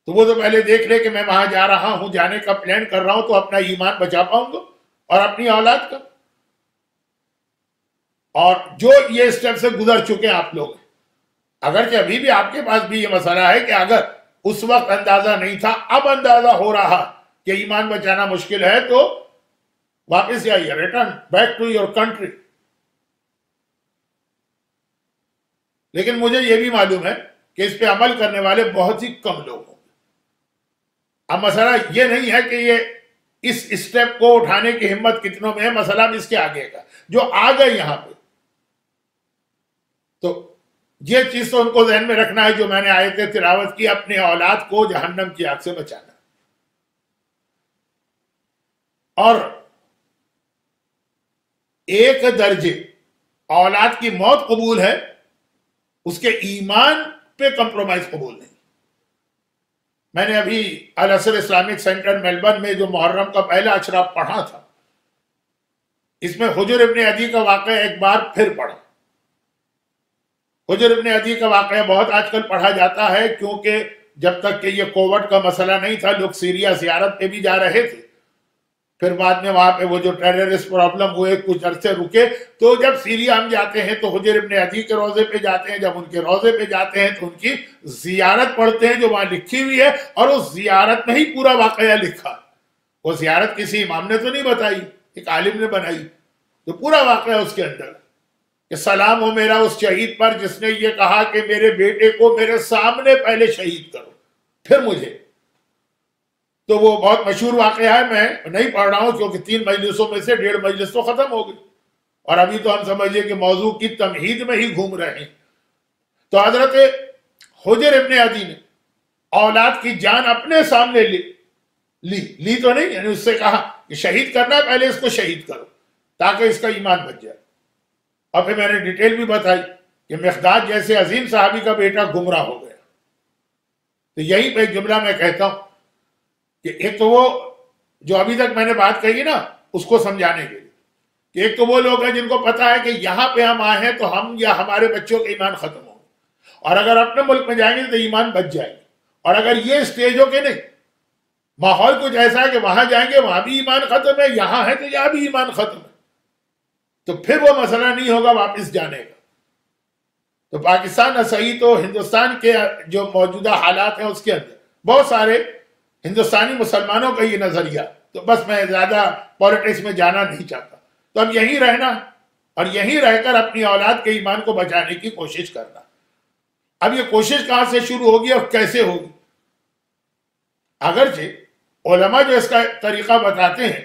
تو وہ تو پہلے دیکھ لے کہ میں وہاں جا رہا ہوں، جانے کا پلان کر رہا ہوں تو اپنا ایمان بچا پاؤں گا اور اپنی اولاد کا۔ اور جو یہ اسٹیپ سے گزر چکے ہیں آپ لوگ، اگرچہ ابھی بھی آپ کے پاس بھی یہ مسئلہ ہے کہ اگر اس وقت اندازہ نہیں تھا، اب اندازہ ہو رہا کہ ایمان بچانا مشکل ہے، تو واپس آئیے، return back to your country. لیکن مجھے یہ بھی معلوم ہے کہ اس پہ عمل کرنے والے بہت ہی کم لوگ ہوں گے۔ اب مسئلہ یہ نہیں ہے کہ یہ اس اسٹیپ کو اٹھانے کی ہمت کتنوں میں ہے، مسئلہ بھی اس کے آگے کا، جو آ گئے یہاں پہ تو یہ چیز تو ان کو ذہن میں رکھنا ہے جو میں نے آیت تلاوت کی، اپنے اولاد کو جہنم کی آگ سے بچانا۔ اور ایک درجے اولاد کی موت قبول ہے، اس کے ایمان پہ کمپرومائز قبول نہیں۔ میں نے ابھی الاسر اسلامک سینٹر میلبرن میں جو محرم کا پہلا اشرا پڑھا تھا، اس میں حجر ابن عدی کا واقعہ ایک بار پھر پڑھا۔ حجر ابن عدی کا واقعہ بہت آج کل پڑھا جاتا ہے کیونکہ جب تک کہ یہ کووڈ کا مسئلہ نہیں تھا لوگ سیریا زیارت پہ بھی جا رہے تھے. پھر بعد میں وہاں پہ وہ جو ٹیررسٹ پرابلم ہوئے کچھ عرصے رکے. تو جب سیریا ہم جاتے ہیں تو حجر ابن عدی کے روضے پہ جاتے ہیں. جب ان کے روضے پہ جاتے ہیں تو ان کی زیارت پڑھتے ہیں جو وہاں لکھی ہوئی ہے, اور اس زیارت میں ہی پورا واقعہ لکھا. وہ زیارت کسی امام نے تو نہیں بتائی, ایک عالم نے بنائی. تو پورا واقعہ اس کے اندر کہ سلام ہو میرا اس شہید پر جس نے یہ کہا کہ میرے بیٹے کو میرے سامنے پہلے شہید کرو پھر مجھے. تو وہ بہت مشہور واقعہ ہے, میں نہیں پڑھ رہا ہوں کیونکہ 3 مجلسوں میں سے 1.5 مجلس تو ختم ہو گئی, اور ابھی تو ہم سمجھئے کہ موضوع کی تمہید میں ہی گھوم رہے ہیں. تو حضرت حجر ابن عدی نے اولاد کی جان اپنے سامنے لی تو نہیں, یعنی اس سے کہا کہ شہید کرنا ہے پہلے اس کو شہید کرو تاکہ اس کا ایمان بچ جائے. اور پھر میں نے ڈیٹیل بھی بتائی کہ مقداد جیسے عظیم صحابی کا بیٹا گمراہ ہو گیا. تو یہی پہ ایک جملہ میں کہتا ہوں کہ ایک تو وہ جو ابھی تک میں نے بات کہی نا اس کو سمجھانے کے لیے کہ ایک تو وہ لوگ ہیں جن کو پتا ہے کہ یہاں پہ ہم آئے ہیں تو ہم یا ہمارے بچوں کا ایمان ختم ہو, اور اگر اپنے ملک میں جائیں گے تو ایمان بچ جائے گا. اور اگر یہ اسٹیج ہو کہ نہیں ماحول کچھ ایسا ہے کہ وہاں جائیں گے وہاں بھی ایمان ختم ہے, یہاں ہے تو یہاں بھی ایمان ختم ہے, تو پھر وہ مسئلہ نہیں ہوگا واپس جانے کا. تو پاکستان نہ صحیح تو ہندوستان کے جو موجودہ حالات ہیں اس کے اندر بہت سارے ہندوستانی مسلمانوں کا یہ نظریہ, تو بس میں زیادہ پولیٹکس میں جانا نہیں چاہتا. تو اب یہیں رہنا اور یہیں رہ کر اپنی اولاد کے ایمان کو بچانے کی کوشش کرنا. اب یہ کوشش کہاں سے شروع ہوگی اور کیسے ہوگی؟ اگرچہ علماء جو اس کا طریقہ بتاتے ہیں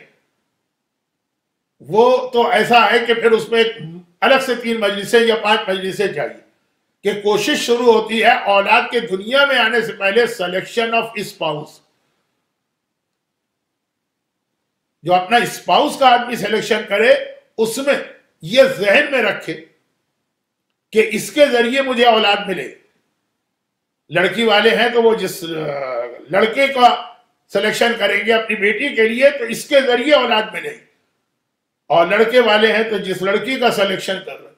وہ تو ایسا ہے کہ پھر اس میں ایک الگ سے 3 مجلسیں یا 5 مجلسیں چاہیے کہ کوشش شروع ہوتی ہے اولاد کے دنیا میں آنے سے پہلے سلیکشن آف اسپاؤس. جو اپنا اسپاؤس کا آدمی سلیکشن کرے اس میں یہ ذہن میں رکھے کہ اس کے ذریعے مجھے اولاد ملے. لڑکی والے ہیں تو وہ جس لڑکے کا سلیکشن کریں گے اپنی بیٹی کے لیے تو اس کے ذریعے اولاد ملے گی, اور لڑکے والے ہیں تو جس لڑکی کا سلیکشن کر رہے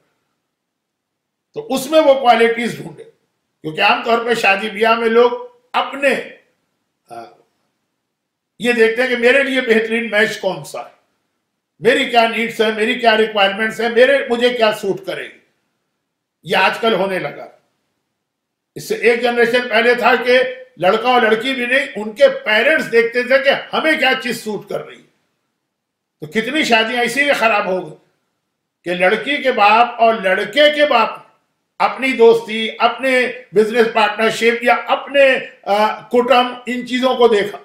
تو اس میں وہ کوالٹیز ڈھونڈے. کیونکہ عام طور پہ شادی بیاہ میں لوگ اپنے یہ دیکھتے ہیں کہ میرے لیے بہترین میچ کون سا ہے, میری کیا نیڈس ہے, میری کیا ریکوائرمنٹس ہیں, مجھے کیا سوٹ کرے گی. یہ آج کل ہونے لگا. اس سے ایک جنریشن پہلے تھا کہ لڑکا اور لڑکی بھی نہیں, ان کے پیرنٹس دیکھتے تھے کہ ہمیں کیا چیز سوٹ کر رہی ہے. تو کتنی شادیاں اسی لیے خراب ہو گئی کہ لڑکی کے باپ اور لڑکے کے باپ اپنی دوستی, اپنے بزنس پارٹنرشپ یا اپنے کٹم ان چیزوں کو دیکھا.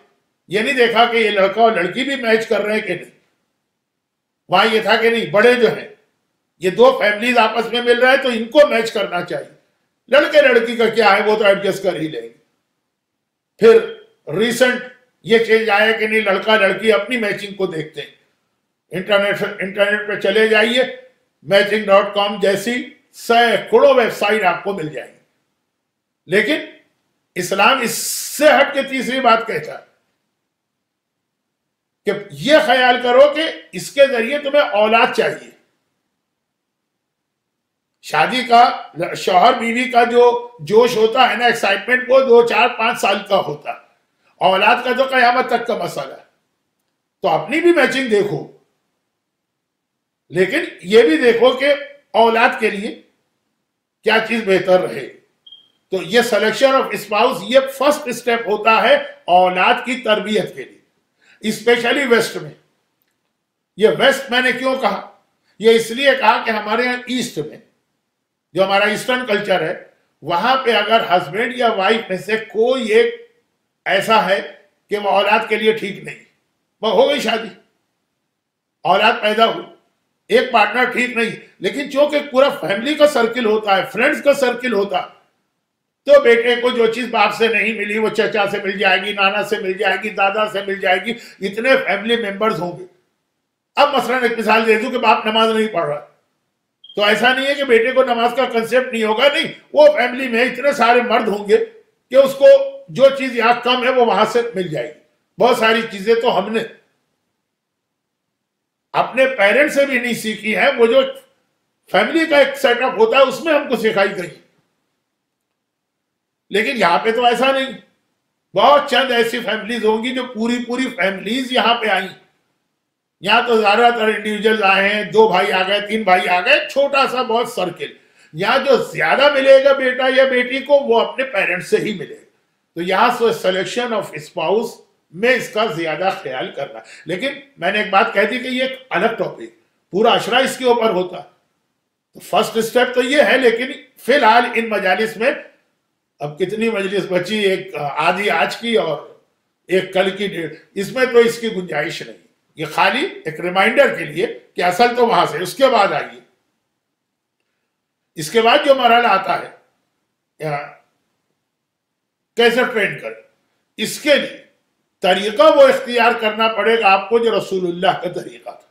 یہ نہیں دیکھا کہ یہ لڑکا اور لڑکی بھی میچ کر رہے ہیں کہ نہیں. وہاں یہ تھا کہ نہیں بڑے جو ہیں یہ 2 فیملیز آپس میں مل رہے ہیں تو ان کو میچ کرنا چاہیے. لڑکے لڑکی کا کیا ہے وہ تو ایڈجسٹ کر ہی لیں گے. پھر ریسنٹ یہ چینج آیا کہ نہیں لڑکا لڑکی اپنی میچنگ کو دیکھتے ہیں. انٹرنیٹ پہ چلے جائیے, matching.com جیسی سینکڑوں ویب سائٹ آپ کو مل جائیں گی. لیکن اسلام اس سے ہٹ کے تیسری بات کہتا ہے کہ یہ خیال کرو کہ اس کے ذریعے تمہیں اولاد چاہیے. شادی کا شوہر بیوی کا جو جوش ہوتا ہے نا, ایکسائٹمنٹ, وہ 2 4 5 سال کا ہوتا ہے. اولاد کا تو قیامت تک کا مسئلہ ہے. تو اپنی بھی میچنگ دیکھو, لیکن یہ بھی دیکھو کہ اولاد کے لیے کیا چیز بہتر رہے. تو یہ سلیکشن آف اسپاؤس یہ فرسٹ اسٹیپ ہوتا ہے اولاد کی تربیت کے لیے, اسپیشلی ویسٹ میں. یہ ویسٹ میں نے کیوں کہا؟ یہ اس لیے کہا کہ ہمارے یہاں ایسٹ میں جو ہمارا ایسٹرن کلچر ہے وہاں پہ اگر ہسبینڈ یا وائف میں سے کوئی ایک ایسا ہے کہ وہ اولاد کے لیے ٹھیک نہیں, وہ ہو گئی شادی, اولاد پیدا ہوئی, ایک پارٹنر ٹھیک نہیں, لیکن چونکہ پورا فیملی کا سرکل ہوتا ہے, فرینڈز کا سرکل ہوتا ہے, تو بیٹے کو جو چیز باپ سے نہیں ملی وہ چچا سے مل جائے گی, نانا سے مل جائے گی, دادا سے مل جائے گی, اتنے فیملی ممبرز ہوں گے. اب مثلاً ایک مثال دے دوں کہ باپ نماز نہیں پڑھ رہا, تو ایسا نہیں ہے کہ بیٹے کو نماز کا کنسیپٹ نہیں ہوگا, نہیں, وہ فیملی میں اتنے سارے مرد ہوں گے کہ اس کو جو چیز یہاں کم ہے وہ وہاں سے مل جائے گی. بہت ساری چیزیں تو ہم نے اپنے پیرنٹ سے بھی نہیں سیکھی ہے, وہ جو فیملی کا ایک سیٹ اپ ہوتا ہے اس میں ہم کو سکھائی گئی. لیکن یہاں پہ تو ایسا نہیں. بہت چند ایسی فیملیز ہوں گی جو پوری فیملیز یہاں پہ آئیں. یہاں تو زیادہ تر انڈیویجلز آئے ہیں, 2 بھائی آ گئے, 3 بھائی آ گئے, چھوٹا سا بہت سرکل. یہاں جو زیادہ ملے گا بیٹا یا بیٹی کو وہ اپنے پیرنٹس سے ہی ملے گا. تو یہاں سلیکشن آف اسپاؤس میں اس کا زیادہ خیال کرنا. لیکن میں نے ایک بات کہہ دی کہ یہ ایک الگ ٹاپک, پورا عشرہ اس کے اوپر ہوتا. تو فرسٹ اسٹیپ تو یہ ہے. لیکن فی الحال ان مجالس میں اب کتنی مجلس بچی, ایک آدھی آج کی اور ایک کل کی ڈیٹ, اس میں تو اس کی گنجائش نہیں. یہ خالی ایک ریمائنڈر کے لیے کہ اصل تو وہاں سے. اس کے بعد آئیے, اس کے بعد جو مرحلہ آتا ہے کیسے ٹرین کریں, اس کے لیے طریقہ وہ اختیار کرنا پڑے گا آپ کو جو رسول اللہ کا طریقہ تھا.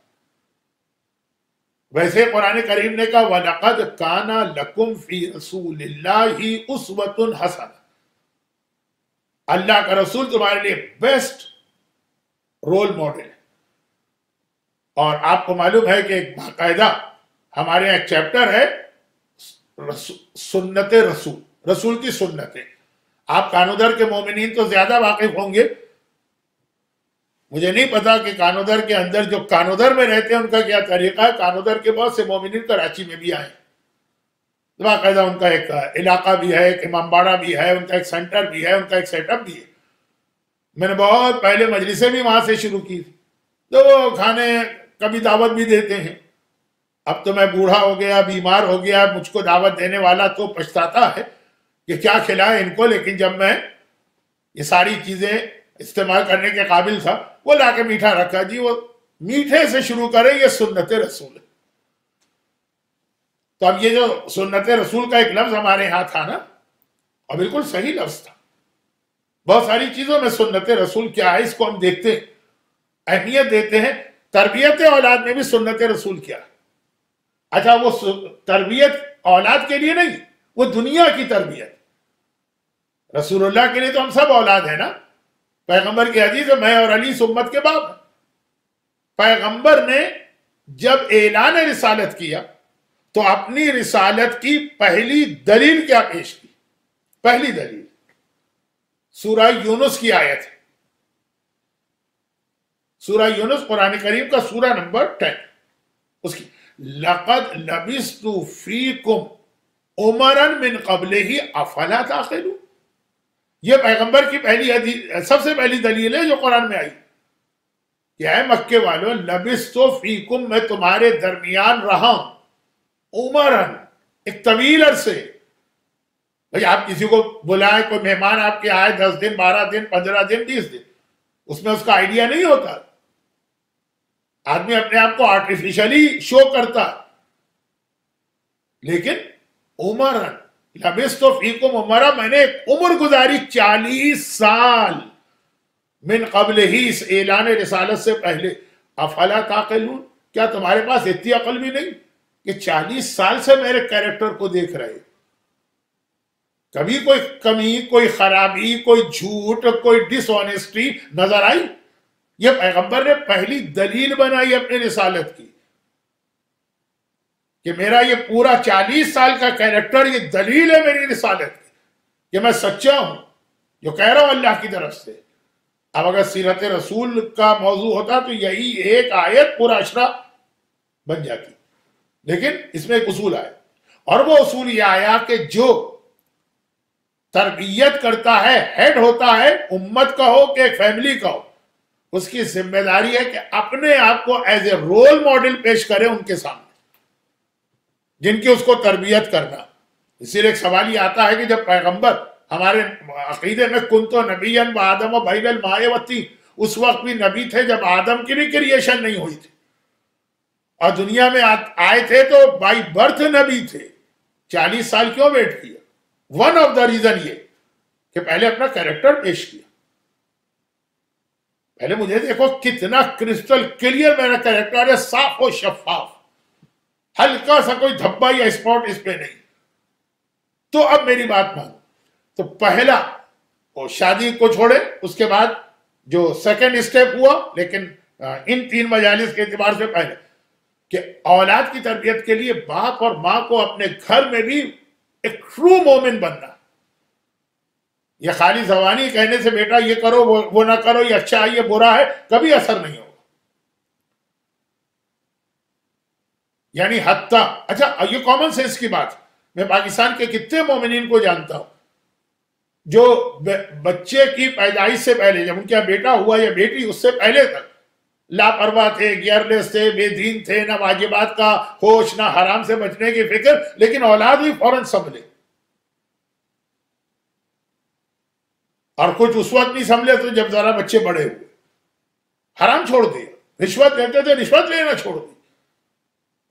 ویسے قرآن کریم نے کہا وَلَقَدْ كَانَ لَكُمْ فِي رَسُولِ اللَّهِ أُسْوَةٌ حَسَنَةٌ, اللہ کا رسول تمہارے لیے بیسٹ رول ماڈل ہے. اور آپ کو معلوم ہے کہ ایک باقاعدہ ہمارے یہاں ایک چیپٹر ہے سنت رسول, رسول کی سنتیں. آپ کانودر کے مومنین تو زیادہ واقف ہوں گے. مجھے نہیں پتا کہ کانودر کے اندر جو کانودر میں رہتے ہیں ان کا کیا طریقہ ہے. کانودر کے بہت سے مومنین کراچی میں بھی آئے, باقاعدہ ان کا ایک علاقہ بھی ہے, ایک امام باڑہ بھی ہے, ان کا ایک سینٹر بھی ہے, ان کا ایک سیٹ اپ بھی ہے. میں نے بہت پہلے مجلسیں بھی وہاں سے شروع کی تھی. تو وہ کھانے کبھی دعوت بھی دیتے ہیں. اب تو میں بوڑھا ہو گیا, بیمار ہو گیا, مجھ کو دعوت دینے والا تو پچھتاتا ہے کہ کیا کھلائے ان کو. لیکن جب میں یہ ساری چیزیں استعمال کرنے کے قابل تھا, وہ لا کے میٹھا رکھا. جی وہ میٹھے سے شروع کرے, یہ سنت رسول ہے. تو اب یہ جو سنت رسول کا ایک لفظ ہمارے ہاں تھا نا, اور بالکل صحیح لفظ تھا. بہت ساری چیزوں میں سنت رسول کیا ہے اس کو ہم دیکھتے ہیں, اہمیت دیتے ہیں. تربیت اولاد میں بھی سنت رسول کیا ہے. اچھا وہ تربیت اولاد کے لیے نہیں, وہ دنیا کی تربیت. رسول اللہ کے لیے تو ہم سب اولاد ہیں نا. پیغمبر کی حدیث ہے میں اور علی اس امت کے باپ ہیں. پیغمبر نے جب اعلان رسالت کیا تو اپنی رسالت کی پہلی دلیل کیا پیش کی؟ پہلی دلیل سورہ یونس کی آیت ہے. سورہ یونس قرآن کریم کا سورہ نمبر 10, اس کی لَقَدْ لَبِثْتُ فِيكُمْ عُمَرًا مِّن قَبْلِهِ أَفَلَا تَعْقِلُونَ. یہ پیغمبر کی پہلی حدیث, سب سے پہلی دلیل ہے جو قرآن میں آئی. کیا ہے مکے والوں, لَبِثْتُ فِيكُمْ, میں تمہارے درمیان رہا ہوں, عُمَرًا, ایک طویل عرصے. بھئی آپ کسی کو بلائیں, کوئی مہمان آپ کے آئے 10 دن 12 دن 15 دن 20 دن, اس میں اس کا آئیڈیا نہیں ہوتا. آدمی اپنے آپ کو آرٹیفیشلی شو کرتا. لیکن عمرن لبثت فیکم عمرا, میں نے عمر گزاری 40 سال, من قبل ہی, اس اعلان رسالت سے پہلے. افلا تعقلون, کیا تمہارے پاس اتنی عقل بھی نہیں کہ 40 سال سے میرے کیریکٹر کو دیکھ رہے, کبھی کوئی کمی, کوئی خرابی, کوئی جھوٹ, کوئی ڈس آنیسٹی نظر آئی؟ یہ پیغمبر نے پہلی دلیل بنائی اپنی رسالت کی کہ میرا یہ پورا 40 سال کا کیریکٹر یہ دلیل ہے میری رسالت کی کہ میں سچا ہوں جو کہہ رہا ہوں اللہ کی طرف سے. اب اگر سیرت رسول کا موضوع ہوتا تو یہی ایک آیت پورا عشرہ بن جاتی. لیکن اس میں ایک اصول آیا, اور وہ اصول یہ آیا کہ جو تربیت کرتا ہے, ہیڈ ہوتا ہے, امت کا ہو کہ ایک فیملی کا ہو, اس کی ذمہ داری ہے کہ اپنے آپ کو ایز اے رول ماڈل پیش کرے ان کے سامنے جن کی اس کو تربیت کرنا. اسی لیے ایک سوال یہ آتا ہے کہ جب پیغمبر, ہمارے عقیدے میں کنت نبیًا وآدم بین الماء والطین, اس وقت بھی نبی تھے جب آدم کی بھی کریشن نہیں ہوئی تھی, اور دنیا میں آئے تھے تو بائی برتھ نبی تھے. 40 سال کیوں ویٹ کیا؟ ون آف دا ریزن یہ کہ پہلے اپنا کیریکٹر پیش کیا. پہلے مجھے دیکھو کتنا کرسٹل کلیئر میرا کیریکٹر ہے, صاف و شفاف, ہلکا سا کوئی دھبا یا اسپاٹ اس پہ نہیں. تو اب میری بات مانو. تو پہلا وہ شادی کو چھوڑے, اس کے بعد جو سیکنڈ اسٹیپ ہوا, لیکن ان 3 مجالس کے اعتبار سے پہلے, کہ اولاد کی تربیت کے لیے باپ اور ماں کو اپنے گھر میں بھی ایک ٹرو مومن بننا. یہ خالی زبانی کہنے سے بیٹا یہ کرو وہ نہ کرو، یہ اچھا ہے یہ برا ہے، کبھی اثر نہیں ہوگا. یعنی حتیٰ اچھا یہ کامن سینس کی بات، میں پاکستان کے کتنے مومنین کو جانتا ہوں جو بچے کی پیدائش سے پہلے، جب ان کا بیٹا ہوا یا بیٹی، اس سے پہلے تک لاپرواہ تھے، گیئرلیس تھے، بے دین تھے، نہ واجبات کا ہوش، نہ حرام سے بچنے کی فکر، لیکن اولاد بھی فوراً سنبھلے. اور کچھ اس وقت نہیں سنبھلے تو جب ذرا بچے بڑے ہوئے، حرام چھوڑ دیا، رشوت لیتے تھے رشوت لینا چھوڑ دی.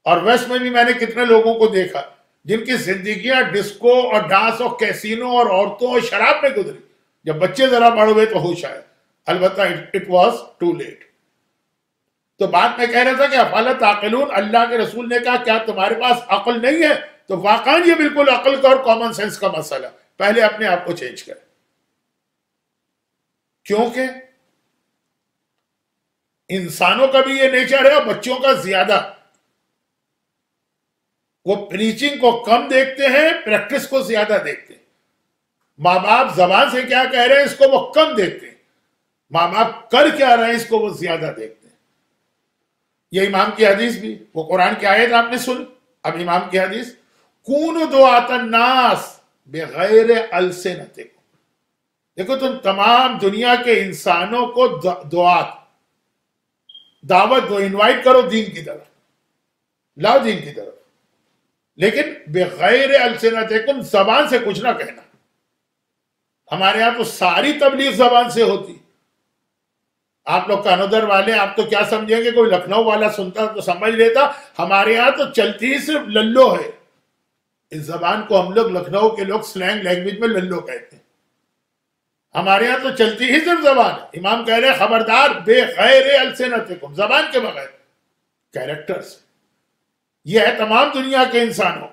اور ویسٹ میں بھی میں نے کتنے لوگوں کو دیکھا جن کی زندگیاں ڈسکو اور ڈانس اور کیسینو اور عورتوں اور شراب میں گزری. جب بچے ذرا بڑھ ہوئے تو ہوش آیا. البتہ اٹ واز ٹو لیٹ. تو بات میں کہہ رہا تھا کہ افلا تعقلون، اللہ کے رسول نے کہا کیا تمہارے پاس عقل نہیں ہے؟ تو واقعا یہ بالکل عقل کا اور کامن سینس کا مسئلہ. پہلے اپنے آپ کو چینج کریں، کیونکہ انسانوں کا بھی یہ نیچر ہے اور بچوں کا زیادہ. وہ پریچنگ کو کم دیکھتے ہیں، پریکٹس کو زیادہ دیکھتے ہیں. ماں باپ زبان سے کیا کہہ رہے ہیں اس کو وہ کم دیکھتے ہیں، ماں باپ کر کیا رہے ہیں اس کو وہ زیادہ دیکھتے ہیں. یہ امام کی حدیث بھی، وہ قرآن کی آیت آپ نے سن، اب امام کی حدیث، کونوا دعاۃ الناس بغیر السنتکم. دیکھو تم تمام دنیا کے انسانوں کو دعوت دو، انوائٹ کرو دین کی طرف، لاؤ دین کی طرف، لیکن بغیر السنتکم، زبان سے کچھ نہ کہنا. ہمارے ہاں تو ساری تبلیغ زبان سے ہوتی. آپ لوگ کانودر والے آپ تو کیا سمجھیں گے، کوئی لکھنؤ والا سنتا تو سمجھ لیتا. ہمارے ہاں تو چلتی ہی صرف للو ہے. اس زبان کو ہم لوگ لکھنؤ کے لوگ سلینگ لینگویج میں للو کہتے ہیں. ہمارے ہاں تو چلتی ہی صرف زبان ہے. امام کہہ رہے خبردار بغیر السنتکم، زبان کے بغیر، کیریکٹر سے. یہ ہے تمام دنیا کے انسانوں.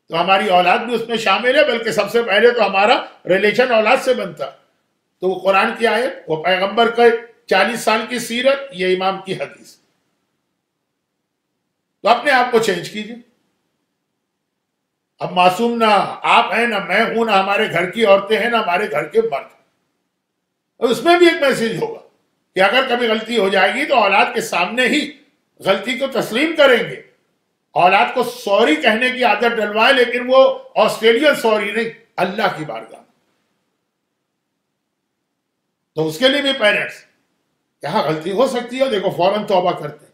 تو ہماری اولاد بھی اس میں شامل ہے، بلکہ سب سے پہلے تو ہمارا ریلیشن اولاد سے بنتا. تو وہ قرآن کی آیت، وہ پیغمبر کا 40 سال کی سیرت، یہ امام کی حدیث. تو اپنے آپ کو چینج کیجئے. اب معصوم نہ آپ ہیں، نہ میں ہوں، نہ ہمارے گھر کی عورتیں ہیں، نہ ہمارے گھر کے مرد. اس میں بھی ایک میسیج ہوگا کہ اگر کبھی غلطی ہو جائے گی تو اولاد کے سامنے ہی غلطی کو تسلیم کریں گے. اولاد کو سوری کہنے کی عادت ڈلوائے، لیکن وہ آسٹریلین سوری نہیں، اللہ کی بارگاہ. تو اس کے لیے بھی پیرنٹس، یہاں غلطی ہو سکتی ہے، دیکھو فوراً توبہ کرتے ہیں.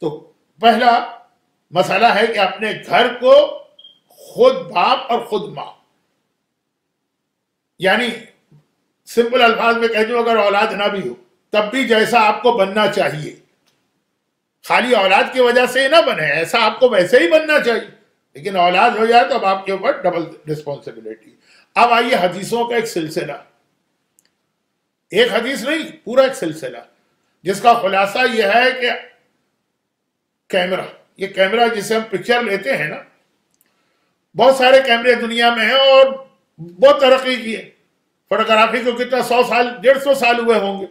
تو پہلا مسئلہ ہے کہ اپنے گھر کو خود باپ اور خود ماں، یعنی سمپل الفاظ میں کہہ دوں، اگر اولاد نہ بھی ہو تب بھی جیسا آپ کو بننا چاہیے، خالی اولاد کی وجہ سے نہ بنے، ایسا آپ کو ویسے ہی بننا چاہیے. لیکن اولاد ہو جائے تو اب آپ کے اوپر ڈبل رسپانسبلٹی. اب آئیے حدیثوں کا ایک سلسلہ، ایک حدیث نہیں، پورا ایک سلسلہ، جس کا خلاصہ یہ ہے کہ کیمرہ، یہ کیمرہ جسے ہم پکچر لیتے ہیں نا، بہت سارے کیمرے دنیا میں ہیں اور بہت ترقی کی ہے. فوٹوگرافی کو کتنا 100 سال 150 سال ہوئے ہوں گے.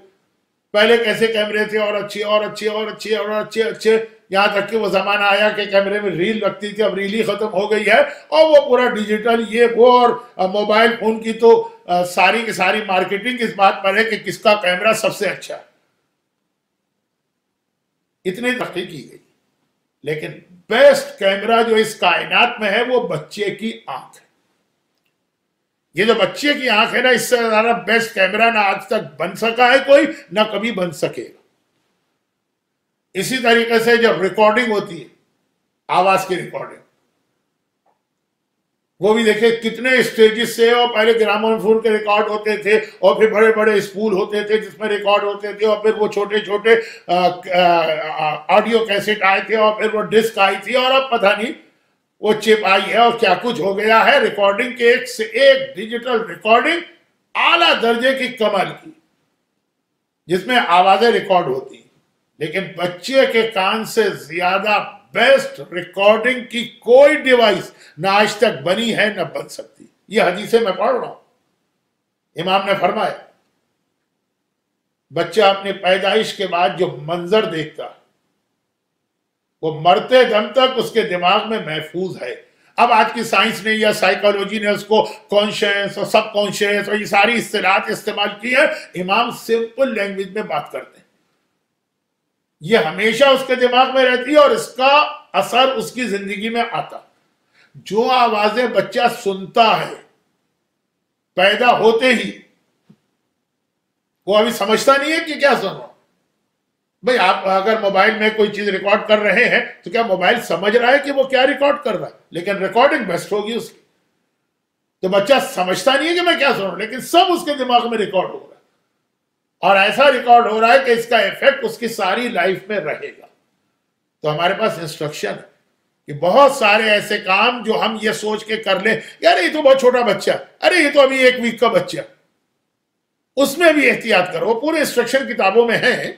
پہلے کیسے کیمرے تھے، اور اچھے اور اچھے اور اچھے اور اچھے اچھے، یہاں تک کہ وہ زمانہ آیا کہ کیمرے میں ریل لگتی تھی. اب ریل ہی ختم ہو گئی ہے اور وہ پورا ڈیجیٹل یہ وہ. اور موبائل فون کی تو ساری کی ساری مارکیٹنگ اس بات پر ہے کہ کس کا کیمرہ سب سے اچھا ہے. اتنی ترقی کی گئی، لیکن بیسٹ کیمرہ جو اس کائنات میں ہے وہ بچے کی آنکھ ہے. یہ جو بچے کی آنکھ ہے نا، اس سے زیادہ بیسٹ کیمرہ نہ آج تک بن سکا ہے کوئی، نہ کبھی بن سکے گا. اسی طریقے سے جب ریکارڈنگ ہوتی ہے، آواز کی ریکارڈنگ، وہ بھی دیکھیں کتنے اسٹیجز سے. اور پہلے گرامون فون کے ریکارڈ ہوتے تھے، اور پھر بڑے بڑے اسپول ہوتے تھے جس میں ریکارڈ ہوتے تھے، اور پھر وہ چھوٹے چھوٹے آڈیو کیسٹ آئے تھے، اور پھر وہ ڈسک آئی تھی، اور اب پتہ نہیں وہ چپ آئی ہے اور کیا کچھ ہو گیا ہے. ریکارڈنگ کے ایک سے ایک ڈیجیٹل ریکارڈنگ اعلیٰ درجے کی کمال کی، جس میں آوازیں ریکارڈ ہوتی. لیکن بچے کے کان سے زیادہ بیسٹ ریکارڈنگ کی کوئی ڈیوائس نہ آج تک بنی ہے نہ بن سکتی. یہ حدیثیں میں پڑھ رہا ہوں. امام نے فرمایا بچہ اپنے پیدائش کے بعد جو منظر دیکھتا وہ مرتے دم تک اس کے دماغ میں محفوظ ہے. اب آج کی سائنس نے یا سائیکالوجی نے اس کو کانشیس اور سب کانشیس اور یہ ساری اصطلاحات استعمال کی ہے. امام سمپل لینگویج میں بات کرتے ہیں. یہ ہمیشہ اس کے دماغ میں رہتی ہے اور اس کا اثر اس کی زندگی میں آتا. جو آوازیں بچہ سنتا ہے پیدا ہوتے ہی، وہ ابھی سمجھتا نہیں ہے کہ کیا سن رہا. بھئی آپ اگر موبائل میں کوئی چیز ریکارڈ کر رہے ہیں تو کیا موبائل سمجھ رہا ہے کہ وہ کیا ریکارڈ کر رہا ہے؟ لیکن ریکارڈنگ بیسٹ ہوگی اس کی. تو بچہ سمجھتا نہیں ہے کہ میں کیا سن رہا ہوں، لیکن سب اس کے دماغ میں ریکارڈ ہو رہا ہے، اور ایسا ریکارڈ ہو رہا ہے کہ اس کا ایفیکٹ اس کی ساری لائف میں رہے گا. تو ہمارے پاس انسٹرکشن ہے کہ بہت سارے ایسے کام جو ہم یہ سوچ کے کر لیں یار یہ تو بہت چھوٹا بچہ، ارے یہ تو ابھی 1 ویک کا بچہ، اس میں بھی احتیاط کرو. وہ پورے انسٹرکشن کتابوں میں ہیں،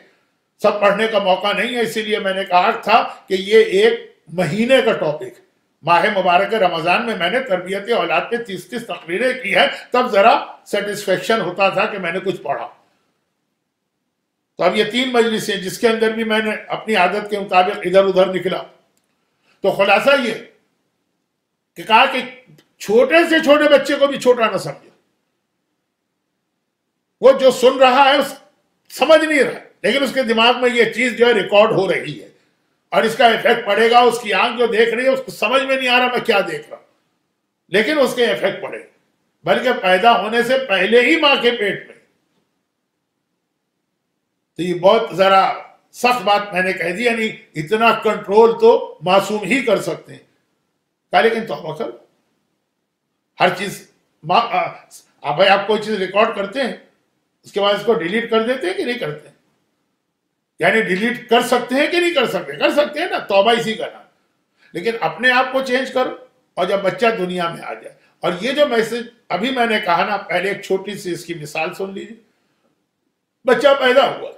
سب پڑھنے کا موقع نہیں ہے، اسی لیے میں نے کہا تھا کہ یہ 1 مہینے کا ٹاپک. ماہ مبارک رمضان میں میں نے تربیت اولاد پہ 30 تقریریں کی ہیں، تب ذرا سیٹسفیکشن ہوتا تھا کہ میں نے کچھ پڑھا. تو اب یہ 3 مجلسیں جس کے اندر بھی میں نے اپنی عادت کے مطابق ادھر ادھر نکلا. تو خلاصہ یہ کہ کہا کہ چھوٹے سے چھوٹے بچے کو بھی چھوٹا نہ سمجھو. وہ جو سن رہا ہے سمجھ نہیں رہا، لیکن اس کے دماغ میں یہ چیز جو ہے ریکارڈ ہو رہی ہے اور اس کا ایفیکٹ پڑے گا. اس کی آنکھ جو دیکھ رہی ہے اس کو سمجھ میں نہیں آ رہا میں کیا دیکھ رہا ہوں، لیکن اس کے ایفیکٹ پڑے گا. بلکہ پیدا ہونے سے پہلے ہی ماں کے پیٹ میں. تو یہ بہت ذرا سخت بات میں نے کہہ دی، یعنی اتنا کنٹرول تو معصوم ہی کر سکتے ہیں. کہا لیکن توبہ کرو، ہر چیز بھائی آپ کوئی چیز ریکارڈ کرتے ہیں اس کے بعد اس کو ڈیلیٹ کر دیتے ہیں کہ نہیں کرتے ہیں؟ یعنی ڈیلیٹ کر سکتے ہیں کہ نہیں کر سکتے؟ کر سکتے ہیں نا، توبہ اسی کا نام. لیکن اپنے آپ کو چینج کرو، اور جب بچہ دنیا میں آ جائے. اور یہ جو میسج ابھی میں نے کہا نا، پہلے ایک چھوٹی سی اس کی مثال سن لیجیے. بچہ پیدا ہوا،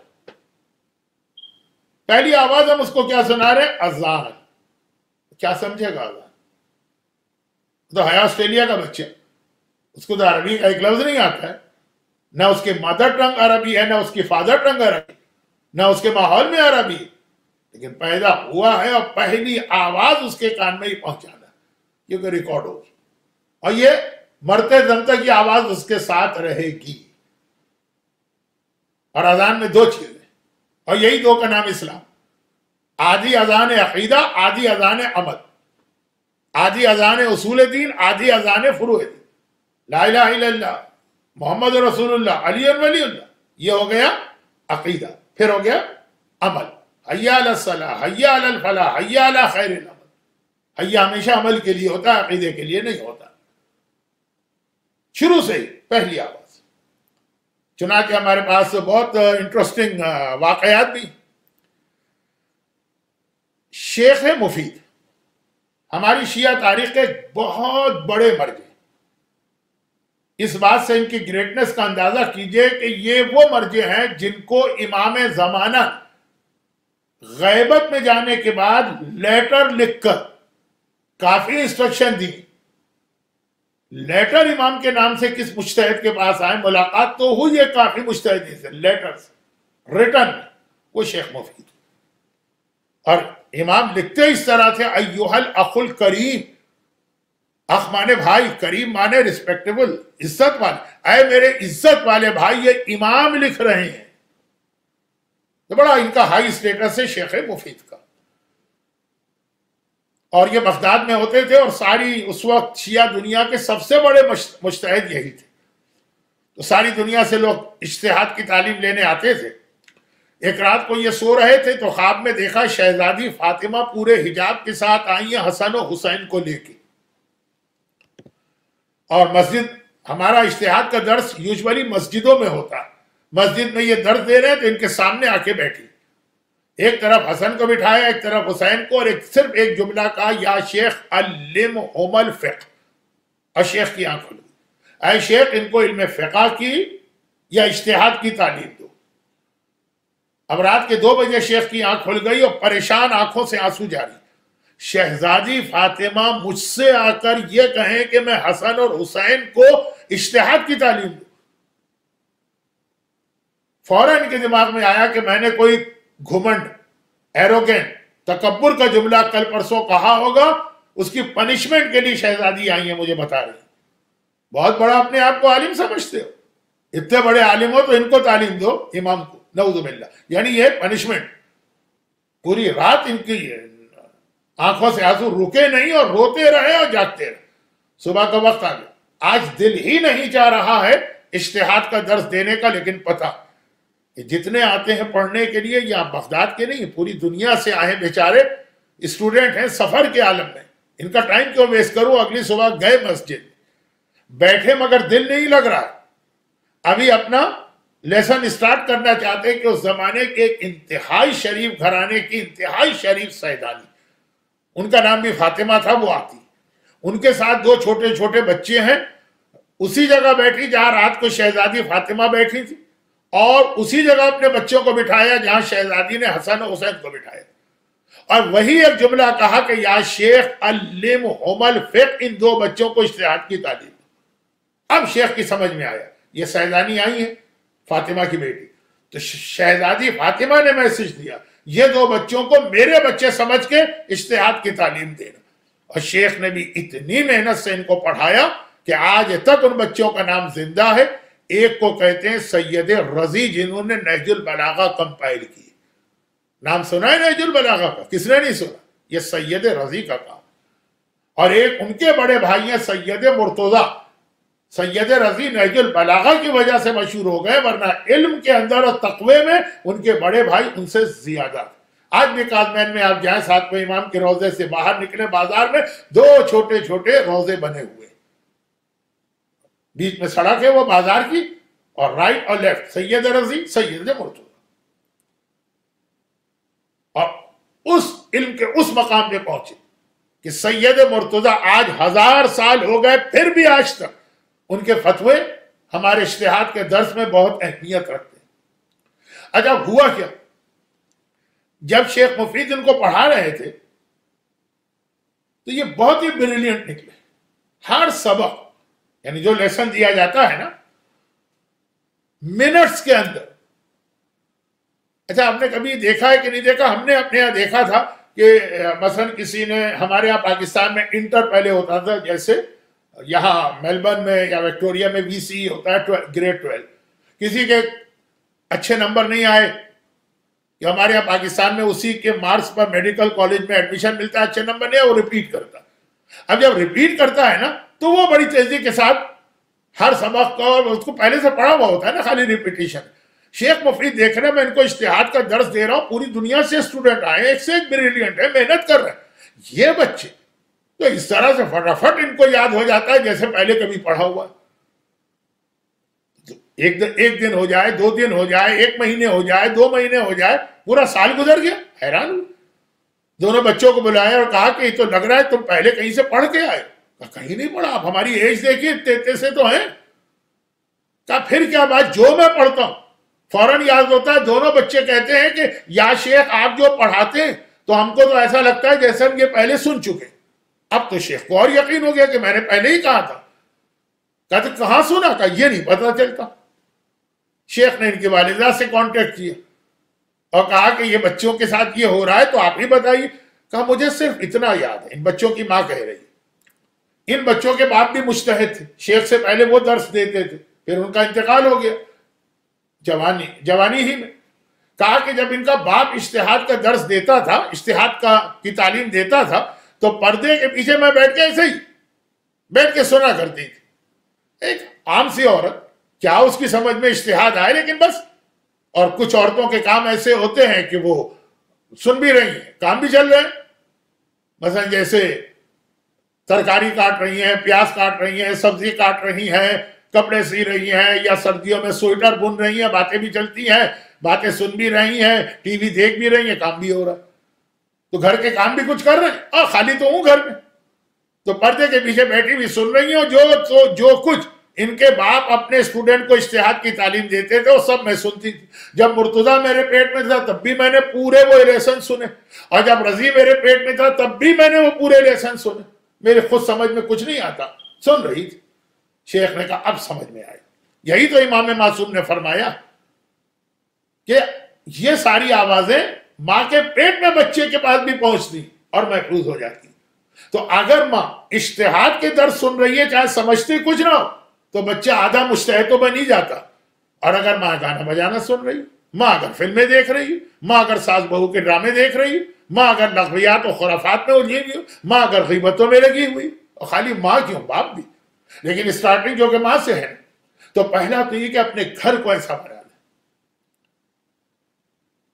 پہلی آواز ہم اس کو کیا سنا رہے ہیں؟ اذان. کیا سمجھے گا اذان؟ تو ہے آسٹریلیا کا بچہ، اس کو تو عربی کا ایک لفظ نہیں آتا ہے، نہ اس کے مدر ٹنگ عربی ہے، نہ اس کی فادر ٹنگ عربی، نہ اس کے ماحول میں عربی، لیکن پیدا ہوا ہے اور پہلی آواز اس کے کان میں ہی پہنچانا ہے کیونکہ ریکارڈ ہوگی، اور یہ مرتے دم تک یہ آواز اس کے ساتھ رہے گی. اور اذان میں 2 چیزیں، اور یہی 2 کا نام اسلام. آدھی اذان عقیدہ، آدھی اذان عمل. آدھی اذان اصول دین، آدھی اذان فروع دین. لا الہ الا اللہ محمد رسول اللہ علی ولی اللہ، یہ ہو گیا عقیدہ. پھر ہو گیا عمل، حیا علی الصلاح، حیا علی الفلاح، حیا علی خیر العمل. حیا ہمیشہ عمل کے لیے ہوتا ہے، عقیدے کے لیے نہیں ہوتا. شروع سے ہی پہلی آواز. چنانچہ ہمارے پاس بہت انٹرسٹنگ واقعات بھی. شیخ مفید ہماری شیعہ تاریخ کے بہت بڑے مرجع. اس بات سے ان کی گریٹنس کا اندازہ کیجئے کہ یہ وہ مرجع ہیں جن کو امام زمانہ غیبت میں جانے کے بعد لیٹر لکھ کر کافی انسٹرکشن دی. لیٹر امام کے نام سے کس مجتہد کے پاس آئے، ملاقات تو ہوئی ہے کافی مجتہدین سے، لیٹرز ریٹن، وہ شیخ مفید. اور امام لکھتے اس طرح تھے، ایوہ الاخ الکریم. اخ مانے بھائی، کریم مانے ریسپیکٹیبل، عزت والے. اے میرے عزت والے بھائی، یہ امام لکھ رہے ہیں. تو بڑا ان کا ہائی اسٹیٹس ہے شیخ مفید کا. اور یہ بغداد میں ہوتے تھے، اور ساری اس وقت شیعہ دنیا کے سب سے بڑے مجتہد یہی تھے. تو ساری دنیا سے لوگ اجتہاد کی تعلیم لینے آتے تھے. ایک رات کو یہ سو رہے تھے تو خواب میں دیکھا شہزادی فاطمہ پورے حجاب کے ساتھ آئی ہیں حسن و حسین کو لے کے. اور مسجد، ہمارا اجتہاد کا درس یوجولی مسجدوں میں ہوتا ہے. مسجد میں یہ درس دے رہے ہیں تو ان کے سامنے آ کے بیٹھی. ایک طرف حسن کو بٹھایا، ایک طرف حسین کو، اور صرف ایک جملہ کہا، یا شیخ علمہم الفقہ. اور شیخ کی آنکھ کھل گئی. اے شیخ، ان کو علم فقہ کی یا اجتہاد کی تعلیم دو. اب رات کے 2 بجے شیخ کی آنکھ کھل گئی اور پریشان آنکھوں سے آنسو جاری. شہزادی فاطمہ مجھ سے آ کر یہ کہیں کہ میں حسن اور حسین کو اجتہاد کی تعلیم دوں. فوراً ان کے دماغ میں آیا کہ میں نے کوئی گھمنڈ، ایروگینٹ، تکبر کا جملہ کل پرسوں کہا ہوگا اس کی پنشمنٹ کے لیے شہزادی آئی ہیں مجھے بتا رہی ہیں. بہت بڑا اپنے آپ کو عالم سمجھتے ہو, اتنے بڑے عالم ہو تو ان کو تعلیم دو امام کو, نعوذ باللہ. یعنی یہ پنشمنٹ, پوری رات ان کی آنکھوں سے آنسو رکے نہیں اور روتے رہے اور جاگتے رہے. صبح کا وقت آ گیا, آج دل ہی نہیں چاہ رہا ہے اجتہاد کا درس دینے کا, لیکن پتہ جتنے آتے ہیں پڑھنے کے لیے یہ بغداد کے نہیں, پوری دنیا سے آئے بیچارے اسٹوڈنٹ ہیں سفر کے عالم میں, ان کا ٹائم کیوں ویسٹ کروں. اگلی صبح گئے مسجد, بیٹھے مگر دل نہیں لگ رہا. ابھی اپنا لیسن اسٹارٹ کرنا چاہتے کہ اس زمانے کے ایک انتہائی شریف گھرانے کی انتہائی شریف سیدانی, ان کا نام بھی فاطمہ تھا, وہ آتی, ان کے ساتھ 2 چھوٹے چھوٹے بچے ہیں. اسی جگہ بیٹھی جہاں رات کو شہزادی فاطمہ بیٹھی تھی, اور اسی جگہ اپنے بچوں کو بٹھایا جہاں شہزادی نے حسن و حسین کو بٹھایا, اور وہی ایک جملہ کہا کہ یا شیخ علمہم الفقہ, ان 2 بچوں کو اجتہاد کی تعلیم. اب شیخ کی سمجھ میں آیا, یہ سیدانی آئی ہے فاطمہ کی بیٹی, تو شہزادی فاطمہ نے میسج دیا یہ 2 بچوں کو میرے بچے سمجھ کے اجتہاد کی تعلیم دینا. اور شیخ نے بھی اتنی محنت سے ان کو پڑھایا کہ آج تک ان بچوں کا نام زندہ ہے. ایک کو کہتے ہیں سید رضی, جنہوں نے نہج البلاغہ کمپائل کی. نام سنا ہے نہج البلاغہ کا؟ کس نے نہیں سنا؟ یہ سید رضی کا کام. اور ایک ان کے بڑے بھائی ہیں سید مرتضیٰ. سید رضی نہج البلاغہ کی وجہ سے مشہور ہو گئے, ورنہ علم کے اندر اور تقوی میں ان کے بڑے بھائی ان سے زیادہ. آج بھی کاظمین میں آپ جائیں, ساتھ میں امام کے روضے سے باہر نکلے, بازار میں 2 چھوٹے چھوٹے روضے بنے ہوئے, بیچ میں سڑک ہے وہ بازار کی, اور رائٹ اور لیفٹ سید رضی سید مرتضیٰ. اور اس علم کے اس مقام پہ پہنچے کہ سید مرتضیٰ آج 1000 سال ہو گئے, پھر بھی آج تک ان کے فتوے ہمارے اجتہاد کے درس میں بہت اہمیت رکھتے ہیں. اچھا ہوا کیا, جب شیخ مفید ان کو پڑھا رہے تھے تو یہ بہت ہی بریلینٹ نکلے. ہر سبق, یعنی جو لیسن دیا جاتا ہے نا, منٹس کے اندر. اچھا آپ نے کبھی دیکھا ہے کہ نہیں دیکھا؟ ہم نے اپنے یہاں دیکھا تھا کہ مثلا کسی نے, ہمارے یہاں پاکستان میں انٹر پہلے ہوتا تھا, جیسے یہاں میلبرن میں یا وکٹوریا میں VCE ہوتا ہے گریڈ 12. کسی کے اچھے نمبر نہیں آئے کہ ہمارے یہاں پاکستان میں اسی کے مارکس پر میڈیکل کالج میں ایڈمیشن ملتا ہے, اچھے نمبر نہیں ہے, وہ ریپیٹ کرتا. اب جب ریپیٹ کرتا ہے نا تو وہ بڑی تیزی کے ساتھ ہر سبق کا, اور اس کو پہلے سے پڑھا ہوا ہوتا ہے نا, خالی ریپیٹیشن. شیخ مفید دیکھ رہے ہیں میں ان کو اجتہاد کا درس دے رہا ہوں, پوری دنیا سے اسٹوڈنٹ آئے, ایک سے ایک بریلینٹ ہے, محنت کر رہے ہیں. یہ بچے تو اس طرح سے فٹافٹ ان کو یاد ہو جاتا ہے جیسے پہلے کبھی پڑھا ہوا. ایک دن ہو جائے, 2 دن ہو جائے, 1 مہینے ہو جائے, 2 مہینے ہو جائے, پورا سال گزر گیا. حیران ہوئی. دونوں بچوں کو بلایا اور کہا کہ یہ تو لگ رہا ہے تم پہلے کہیں سے پڑھ کے آئے. کہیں نہیں پڑھا, آپ ہماری ایج دیکھیے, اتنے سے تو ہیں. کہا پھر کیا بات, جو میں پڑھتا ہوں فوراً یاد ہوتا ہے. دونوں بچے کہتے ہیں کہ یا شیخ آپ جو پڑھاتے ہیں تو ہم کو تو ایسا لگتا ہے جیسے ہم یہ پہلے سن چکے. اب تو شیخ کو اور یقین ہو گیا کہ میں نے پہلے ہی کہا تھا. کہا تو کہاں سنا؟ کہا یہ نہیں پتا چلتا. شیخ نے ان کی والدہ سے کانٹیکٹ کیا اور کہا کہ یہ بچوں کے ساتھ یہ ہو رہا ہے تو آپ ہی بتائیے. کہا مجھے صرف اتنا یاد ہے, ان بچوں کی ماں کہہ رہی, ان بچوں کے باپ بھی مجتہد تھے, شیخ سے پہلے وہ درس دیتے تھے, پھر ان کا انتقال ہو گیا جوانی ہی میں. کہا کہ جب ان کا باپ اجتہاد کا درس دیتا تھا, اجتہاد کی تعلیم دیتا تھا, تو پردے کے پیچھے میں بیٹھ کے ایسے ہی بیٹھ کے سنا کرتی تھی. ایک عام سی عورت, کیا اس کی سمجھ میں اجتہاد آئے, لیکن بس. اور کچھ عورتوں کے کام ایسے ہوتے ہیں کہ وہ سن بھی رہی ہیں, کام بھی چل رہے ہیں. مثلا جیسے ترکاری کاٹ رہی ہیں, پیاز کاٹ رہی ہیں, سبزی کاٹ رہی ہیں, کپڑے سی رہی ہیں, یا سردیوں میں سویٹر بن رہی ہیں, باتیں بھی چلتی ہیں, باتیں سن بھی رہی ہیں, ٹی وی دیکھ بھی رہی ہیں, کام بھی ہو رہا ہے. تو گھر کے کام بھی کچھ کر رہے ہیں, اور خالی تو ہوں گھر میں. تو پردے کے پیچھے بیٹھی بھی سن رہی ہیں, جو کچھ ان کے باپ اپنے اسٹوڈنٹ کو اجتہاد کی تعلیم دیتے تھے وہ سب میں سنتی تھی. جب مرتضیٰ میرے پیٹ میں تھا تب بھی میں نے پورے وہ لیسن سنے, اور جب رضی میرے پیٹ میں تھا تب بھی میں نے وہ پورے لیسن سنے. میرے خود سمجھ میں کچھ نہیں آتا, سن رہی تھی. شیخ نے کہا اب سمجھ میں آئی. یہی تو امام معصوم نے فرمایا کہ یہ ساری آوازیں ماں کے پیٹ میں بچے کے پاس بھی پہنچتی اور محفوظ ہو جاتی. تو اگر ماں اجتہاد کے درس سن رہی ہے چاہے سمجھتی کچھ نہ ہو تو بچہ آدھا مجتہد تو بن ہی جاتا. اور اگر ماں گانا بجانا سن رہی، ماں اگر فلمیں دیکھ رہی، ماں اگر ساس بہو کے ڈرامے دیکھ رہی، ماں اگر لغویات و خرافات میں الجھی ہوئی، ماں اگر غیبتوں میں لگی ہوئی، اور خالی ماں کیوں باپ بھی، لیکن اسٹارٹنگ جو کہ ماں سے ہے، تو پہلا تو یہ کہ اپنے گھر کو ایسا بنا لے.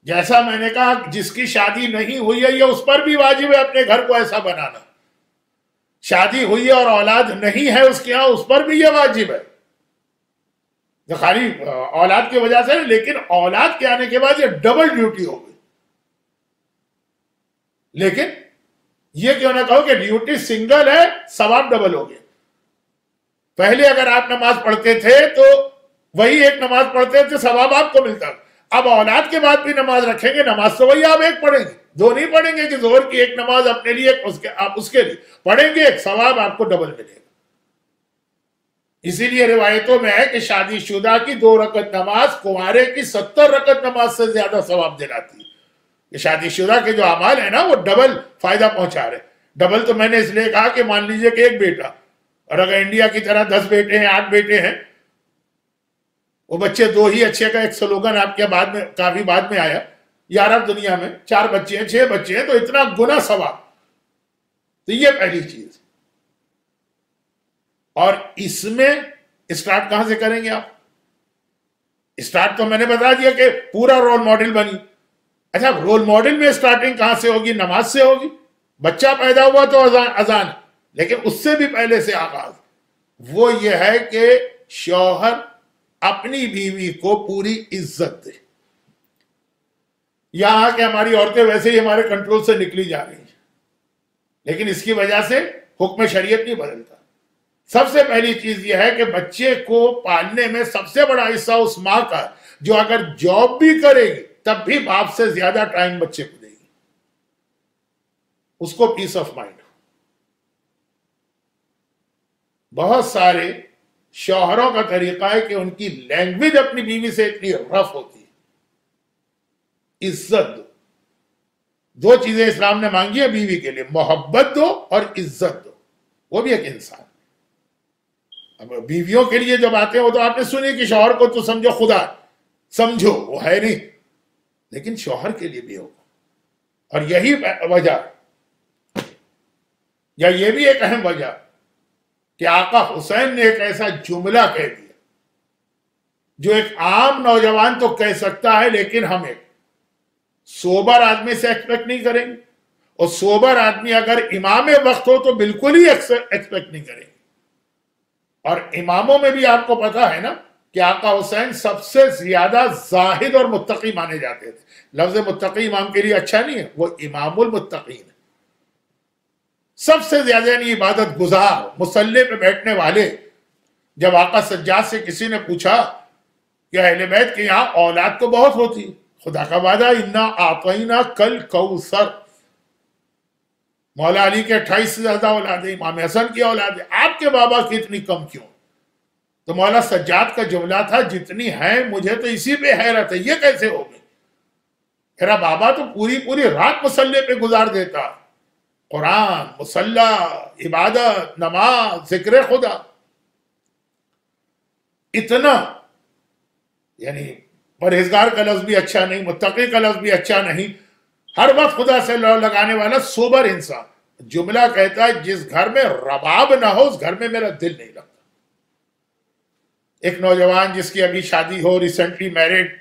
جیسا میں نے کہا جس کی شادی نہیں ہوئی ہے یہ اس پر بھی واجب ہے اپنے گھر کو ایسا بنانا. شادی ہوئی ہے اور اولاد نہیں ہے اس کے ہاں، اس پر بھی یہ واجب ہے. خالی اولاد کی وجہ سے، لیکن اولاد کے آنے کے بعد یہ ڈبل ڈیوٹی ہو گئی. لیکن یہ کیوں نہ کہو کہ ڈیوٹی سنگل ہے، ثواب ڈبل ہو گیا. پہلے اگر آپ نماز پڑھتے تھے تو وہی ایک نماز پڑھتے تھے، ثواب آپ کو ملتا. اب اولاد کے بعد بھی نماز رکھیں گے، نماز تو وہی آپ ایک پڑھیں گے، دو نہیں پڑھیں گے کہ ظہر کی ایک نماز اپنے لیے آپ اس کے لیے پڑھیں گے، ایک ثواب آپ کو ڈبل ملے گا. اسی لیے روایتوں میں ہے کہ شادی شدہ کی 2 رکعت نماز کنوارے کی 70 رکعت نماز سے زیادہ ثواب دلاتی ہے. یہ شادی شدہ کے جو اعمال ہیں نا وہ ڈبل فائدہ پہنچا رہے. ڈبل تو میں نے اس لیے کہا کہ مان لیجئے کہ ایک بیٹا، اور اگر انڈیا کی طرح 10 بیٹے ہیں، 8 بیٹے ہیں، وہ بچے 2 ہی اچھے کا ایک سلوگن آپ کے بعد میں کافی بعد میں آیا، یہ عرب دنیا میں 4 بچے ہیں 6 بچے ہیں تو اتنا گنا ثواب. تو یہ پہلی چیز. اور اس میں اسٹارٹ کہاں سے کریں گے آپ؟ اسٹارٹ تو میں نے بتا دیا کہ پورا رول ماڈل بنی. اچھا رول ماڈل میں اسٹارٹنگ کہاں سے ہوگی؟ نماز سے ہوگی. بچہ پیدا ہوا تو اذان، لیکن اس سے بھی پہلے سے آغاز وہ یہ ہے کہ شوہر اپنی بیوی کو پوری عزت دے. یہاں کہ ہماری عورتیں ویسے ہی ہمارے کنٹرول سے نکلی جا رہی ہیں، لیکن اس کی وجہ سے حکم شریعت نہیں بدلتا. سب سے پہلی چیز یہ ہے کہ بچے کو پالنے میں سب سے بڑا حصہ اس ماں کا، جو اگر جاب بھی کرے گی تب بھی باپ سے زیادہ ٹائم بچے کو دے گی. اس کو پیس آف مائنڈ. بہت سارے شوہروں کا طریقہ ہے کہ ان کی لینگویج اپنی بیوی سے اتنی رف ہوتی ہے. عزت دو. 2 چیزیں اسلام نے مانگی ہے بیوی کے لیے، محبت دو اور عزت دو. وہ بھی ایک انسان. اب بیویوں کے لیے جو باتیں وہ تو آپ نے سنی کہ شوہر کو تو سمجھو خدا سمجھو، وہ ہے نہیں، لیکن شوہر کے لیے بھی ہوگا. اور یہی وجہ، یا یہ بھی ایک اہم وجہ کہ آقا حسین نے ایک ایسا جملہ کہہ دیا جو ایک عام نوجوان تو کہہ سکتا ہے، لیکن ہم ایک سوبر آدمی سے ایکسپیکٹ نہیں کریں گے. اور سوبر آدمی اگر امام وقت ہو تو بالکل ہی ایکسپیکٹ نہیں کریں گے. اور اماموں میں بھی آپ کو پتا ہے نا کہ آقا حسین سب سے زیادہ زاہد اور متقی مانے جاتے تھے. لفظ متقی امام کے لیے اچھا نہیں ہے، وہ امام المتقین ہے. سب سے زیادہ یعنی عبادت گزار، مصلی پہ بیٹھنے والے. جب آقا سجاد سے کسی نے پوچھا کہ اہل بیت کے یہاں اولاد تو بہت ہوتی، خدا کا وعدہ انا اعطینا کل کوثر، مولا علی کے 28 سے زیادہ اولاد ہے، امام حسن کی اولاد ہے، آپ کے بابا کی اتنی کم کیوں؟ تو مولا سجاد کا جملہ تھا جتنی ہیں مجھے تو اسی پہ حیرت ہے، یہ کیسے ہو گئی؟ میرا بابا تو پوری رات مصلی پہ گزار دیتا، قرآن، مصلی، عبادت، نماز، ذکر خدا. اتنا یعنی پرہیزگار کا لفظ بھی اچھا نہیں، متقی کا لفظ بھی اچھا نہیں، ہر وقت خدا سے لگانے والا سوبر انسان. جملہ کہتا ہے جس گھر میں رباب نہ ہو اس گھر میں میرا دل نہیں لگتا. ایک نوجوان جس کی ابھی شادی ہو، ریسنٹلی میرڈ،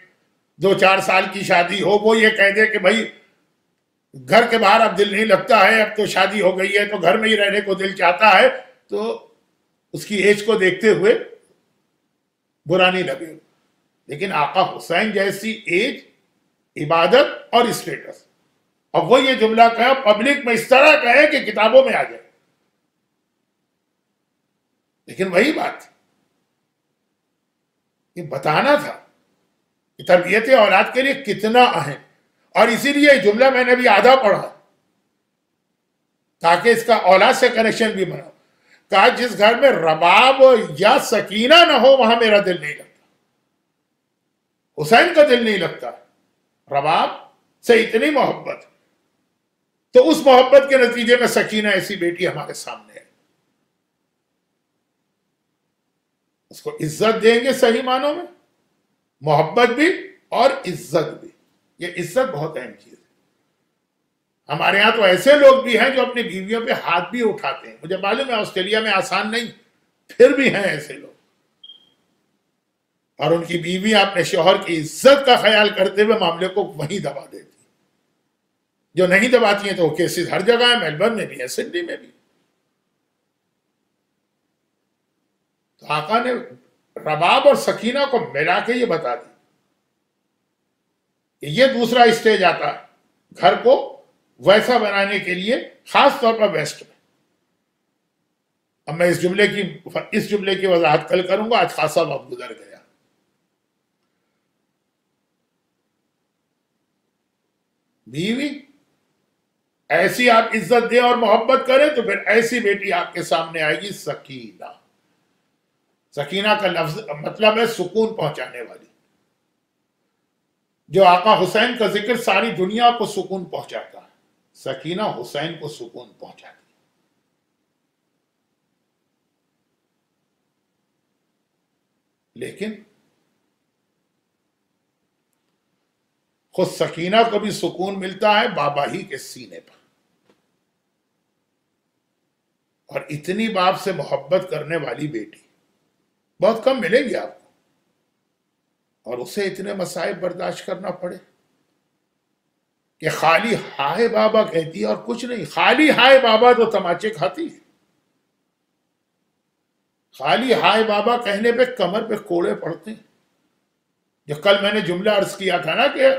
2-4 سال کی شادی ہو، وہ یہ کہہ دے کہ بھائی گھر کے باہر اب دل نہیں لگتا ہے، اب تو شادی ہو گئی ہے تو گھر میں ہی رہنے کو دل چاہتا ہے، تو اس کی ایج کو دیکھتے ہوئے برا نہیں لگے. لیکن آقا حسین جیسی ایج، عبادت اور اسٹیٹس، اب وہ یہ جملہ کہا پبلک میں اس طرح کہے کہ کتابوں میں آ جائے. لیکن وہی بات یہ بتانا تھا کہ تربیت اولاد کے لیے کتنا اہم. اور اسی لیے یہ جملہ میں نے بھی آدھا پڑھا تاکہ اس کا اولاد سے کنیکشن بھی بنا. کہا جس گھر میں رباب یا سکینہ نہ ہو وہاں میرا دل نہیں لگتا. حسین کا دل نہیں لگتا، رباب سے اتنی محبت. تو اس محبت کے نتیجے میں سکینہ ایسی بیٹی ہمارے سامنے ہے. اس کو عزت دیں گے صحیح معنوں میں، محبت بھی اور عزت بھی. یہ عزت بہت اہم چیز ہے. ہمارے ہاں تو ایسے لوگ بھی ہیں جو اپنی بیویوں پہ ہاتھ بھی اٹھاتے ہیں. مجھے معلوم ہے آسٹریلیا میں آسان نہیں، پھر بھی ہیں ایسے لوگ. اور ان کی بیوی اپنے شوہر کی عزت کا خیال کرتے ہوئے معاملے کو وہیں دبا دیتی. جو نہیں دباتی ہیں تو وہ کیسز ہر جگہ ہیں، میلبرن میں بھی ہے، سڈنی میں بھی. تو آقا نے رباب اور سکینہ کو ملا کے یہ بتا دی کہ یہ دوسرا اسٹیج آتا ہے گھر کو ویسا بنانے کے لیے، خاص طور پر ویسٹ میں. اب میں اس جملے کی وضاحت کل کروں گا، آج خاصا وقت گزر گیا. بیوی ایسی آپ عزت دیں اور محبت کریں تو پھر ایسی بیٹی آپ کے سامنے آئے گی سکینہ. سکینہ کا لفظ مطلب ہے سکون پہنچانے والی. جو آقا حسین کا ذکر ساری دنیا کو سکون پہنچاتا ہے، سکینہ حسین کو سکون پہنچاتی ہے. لیکن خود سکینہ کو بھی سکون ملتا ہے بابا ہی کے سینے پر. اور اتنی باپ سے محبت کرنے والی بیٹی بہت کم ملے گی آپ کو، اور اسے اتنے مصائب برداشت کرنا پڑے کہ خالی ہائے بابا کہتی ہے اور کچھ نہیں. خالی ہائے بابا تو تماچے کھاتی ہے. خالی ہائے بابا کہنے پہ کمر پہ کوڑے پڑتے ہیں. جو کل میں نے جملہ عرض کیا تھا نا کہ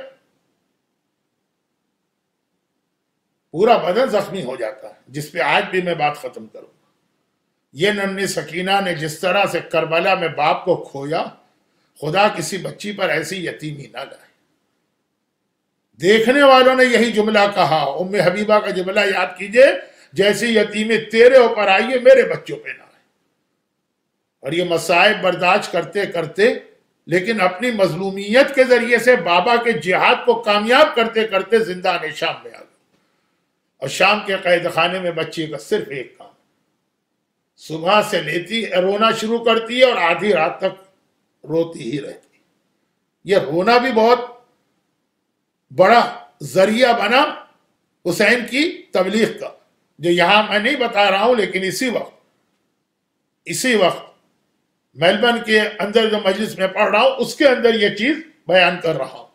پورا بدن زخمی ہو جاتا ہے، جس پہ آج بھی میں بات ختم کروں گا. یہ ننھی سکینہ نے جس طرح سے کربلا میں باپ کو کھویا، خدا کسی بچی پر ایسی یتیمی نہ لائے. دیکھنے والوں نے یہی جملہ کہا. ام حبیبہ کا جملہ یاد کیجئے، جیسی یتیمی تیرے اوپر آئی ہے میرے بچوں پہ نہ آئے. اور یہ مصائب برداشت کرتے کرتے لیکن اپنی مظلومیت کے ذریعے سے بابا کے جہاد کو کامیاب کرتے کرتے زندان شام میں آ گئی. اور شام کے قید خانے میں بچی کا صرف ایک کام، صبح سے لیتی رونا شروع کرتی ہے اور آدھی رات تک روتی ہی رہتی. یہ رونا بھی بہت بڑا ذریعہ بنا حسین کی تبلیغ کا، جو یہاں میں نہیں بتا رہا ہوں، لیکن اسی وقت میلبرن کے اندر جو مجلس میں پڑھ رہا ہوں اس کے اندر یہ چیز بیان کر رہا ہوں.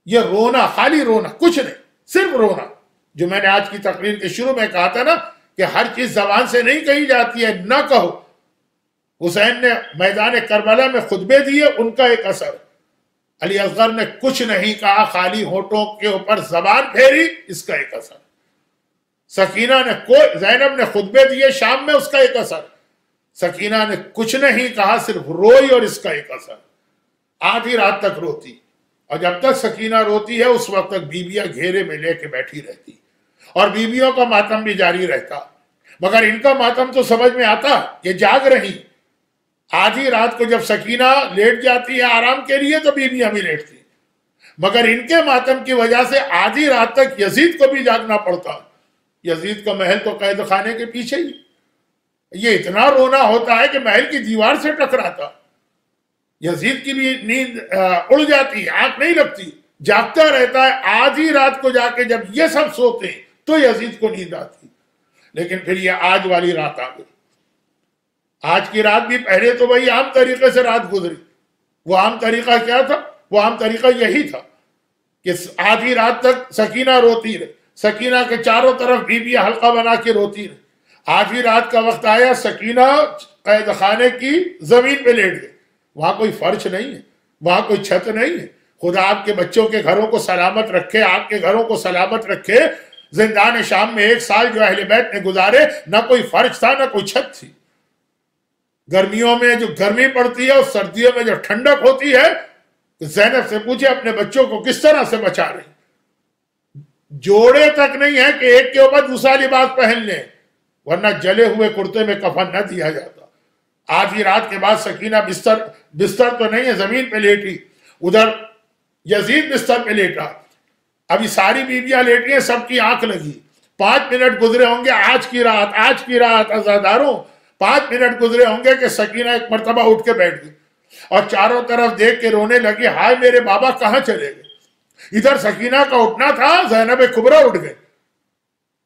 یہ رونا، خالی رونا، کچھ نہیں، صرف رونا. جو میں نے آج کی تقریر کے شروع میں کہا تھا نا کہ ہر چیز زبان سے نہیں کہی جاتی ہے، نہ کہو. حسین نے میدان کربلا میں خطبے دیے، ان کا ایک اثر. علی اصغر نے کچھ نہیں کہا، خالی ہونٹوں کے اوپر زبان پھیری، اس کا ایک اثر. سکینہ نے زینب نے خطبے دیے شام میں، اس کا ایک اثر. سکینہ نے کچھ نہیں کہا، صرف روئی، اور اس کا ایک اثر. آدھی رات تک روتی. اور جب تک سکینہ روتی ہے اس وقت تک بیویاں گھیرے میں لے کے بیٹھی رہتی، اور بیویوں کا ماتم بھی جاری رہتا. مگر ان کا ماتم تو سمجھ میں آتا، یہ جاگ رہی. آدھی رات کو جب سکینہ لیٹ جاتی ہے آرام کے لیے تو بیویاں بھی لیٹتی. مگر ان کے ماتم کی وجہ سے آدھی رات تک یزید کو بھی جاگنا پڑتا. یزید کا محل تو قید خانے کے پیچھے ہی. یہ اتنا رونا ہوتا ہے کہ محل کی دیوار سے ٹکراتا. یزید کی بھی نیند اڑ جاتی، آنکھ نہیں لگتی، جاگتا رہتا ہے. آدھی رات کو جا کے جب یہ سب سوتے ہیں تو یزید کو نیند آتی. لیکن پھر یہ آج والی رات آ گئی. آج کی رات بھی پہلے تو وہی عام طریقے سے رات گزری. وہ عام طریقہ کیا تھا؟ وہ عام طریقہ یہی تھا کہ آدھی رات تک سکینہ روتی رہی. سکینہ کے چاروں طرف بیویاں حلقہ بنا کے روتی رہی. آدھی رات کا وقت آیا، سکینہ قید خانے کی زمین پہ لیٹ گئی. وہاں کوئی فرش نہیں ہے، وہاں کوئی چھت نہیں ہے. خدا آپ کے بچوں کے گھروں کو سلامت رکھے، آپ کے گھروں کو سلامت رکھے. زندان شام میں 1 سال جو اہل بیت نے گزارے، نہ کوئی فرش تھا نہ کوئی چھت تھی. گرمیوں میں جو گرمی پڑتی ہے اور سردیوں میں جو ٹھنڈک ہوتی ہے، زینب سے پوچھے اپنے بچوں کو کس طرح سے بچا رہے. جوڑے تک نہیں ہے کہ ایک کے اوپر دوسرا لباس پہن لیں، ورنہ جلے ہوئے کرتے میں کفن نہ دیا جاتا. آدھی رات کے بعد سکینہ بستر تو نہیں ہے، زمین پہ لیٹی. ادھر یزید بستر پہ لیٹا. ابھی ساری بیویاں لیٹی ہیں، سب کی آنکھ لگی، 5 منٹ گزرے ہوں گے، آج کی رات عزاداروں 5 منٹ گزرے ہوں گے کہ سکینہ ایک مرتبہ اٹھ کے بیٹھ گئی اور چاروں طرف دیکھ کے رونے لگی، ہائے میرے بابا کہاں چلے گئے؟ ادھر سکینہ کا اٹھنا تھا، زینب کبریٰ اٹھ گئے۔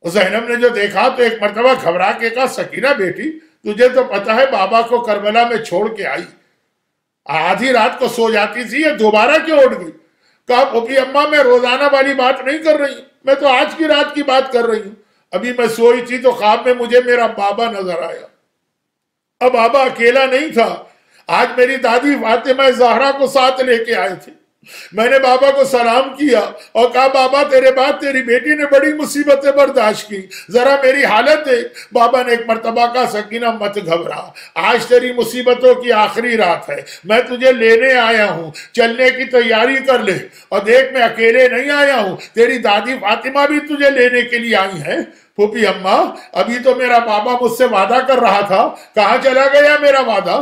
زینب نے جو دیکھا تو ایک مرتبہ گھبرا کے کہا، سکینہ بیٹی تجھے تو پتا ہے بابا کو کربلا میں چھوڑ کے آئی، آدھی رات کو سو جاتی تھی، یہ دوبارہ کیوں اٹھ گئی؟ کہا پھوپھی اماں میں روزانہ والی بات نہیں کر رہی ہوں، میں تو آج کی رات کی بات کر رہی ہوں۔ ابھی میں سوئی تھی تو خواب میں مجھے میرا بابا نظر آیا، اب بابا اکیلا نہیں تھا، آج میری دادی فاطمہ زہرا کو ساتھ لے کے آئے تھے۔ میں نے بابا کو سلام کیا اور کہا بابا تیرے بعد تیری بیٹی نے بڑی مصیبتیں برداشت کی، ذرا میری حالت دیکھ۔ بابا نے ایک مرتبہ کہا، سکینہ مت گھبرا، آج تیری مصیبتوں کی آخری رات ہے، میں تجھے لینے آیا ہوں، چلنے کی تیاری کر لے، اور دیکھ میں اکیلے نہیں آیا ہوں، تیری دادی فاطمہ بھی تجھے لینے کے لیے آئی ہیں۔ پھوپھی اماں ابھی تو میرا بابا مجھ سے وعدہ کر رہا تھا، کہاں چلا گیا میرا وعدہ؟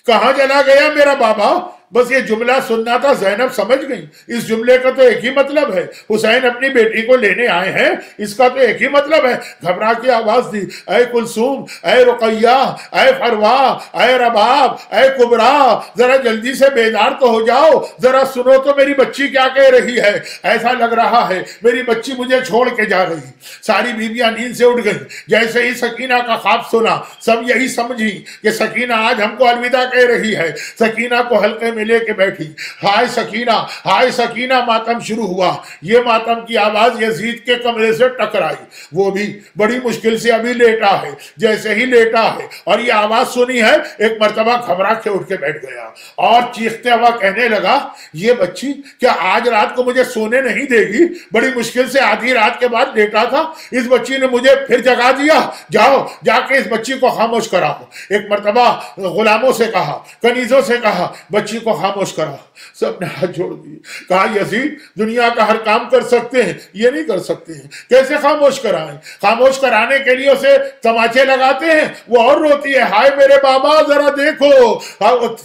کہاں چلا گیا میرا بابا؟ بس یہ جملہ سننا تھا، زینب سمجھ گئی، اس جملے کا تو ایک ہی مطلب ہے، حسین اپنی بیٹی کو لینے آئے ہیں، اس کا تو ایک ہی مطلب ہے۔ گھبرا کے آواز دی، اے کلثوم، اے رقیہ، اے فروا، اے رباب، اے کبریٰ، ذرا جلدی سے بیدار تو ہو جاؤ، ذرا سنو تو میری بچی کیا کہہ رہی ہے، ایسا لگ رہا ہے میری بچی مجھے چھوڑ کے جا رہی۔ ساری بیویاں نیند سے اٹھ گئی، جیسے ہی سکینہ کا خواب سنا سب یہی سمجھی کہ سکینہ آج ہم کو الوداع کہہ رہی ہے۔ سکینہ کو حلقے میں لے کے بیٹھی، ہائے سکینہ، ہائے سکینہ، ماتم شروع ہوا۔ یہ ماتم کی آواز یزید کے کمرے سے ٹکرائی، وہ بھی بڑی مشکل سے ابھی لیٹا ہے، جیسے ہی لیٹا ہے اور یہ آواز سنی ہے ایک مرتبہ گھبرا کے اٹھ کے بیٹھ گیا اور چیختے ہوا کہنے لگا، یہ بچی کیا آج رات کو مجھے سونے نہیں دے گی؟ بڑی مشکل سے آدھی رات کے بعد لیٹا تھا، اس بچی نے مجھے پھر جگا دیا، جاؤ جا کے اس بچی کو خاموش کراؤ۔ ایک مرتبہ غلاموں سے کہا، کنیزوں سے کہا، بچی کو خاموش کرا۔ سب نے ہاتھ جوڑ دیے، کہا یزید دنیا کا ہر کام کر سکتے ہیں، یہ نہیں کر سکتے ہیں، کیسے خاموش کرائیں؟ خاموش کرانے کے لیے اسے تماچے لگاتے ہیں، وہ اور روتی ہے، ہائے میرے بابا ذرا دیکھو۔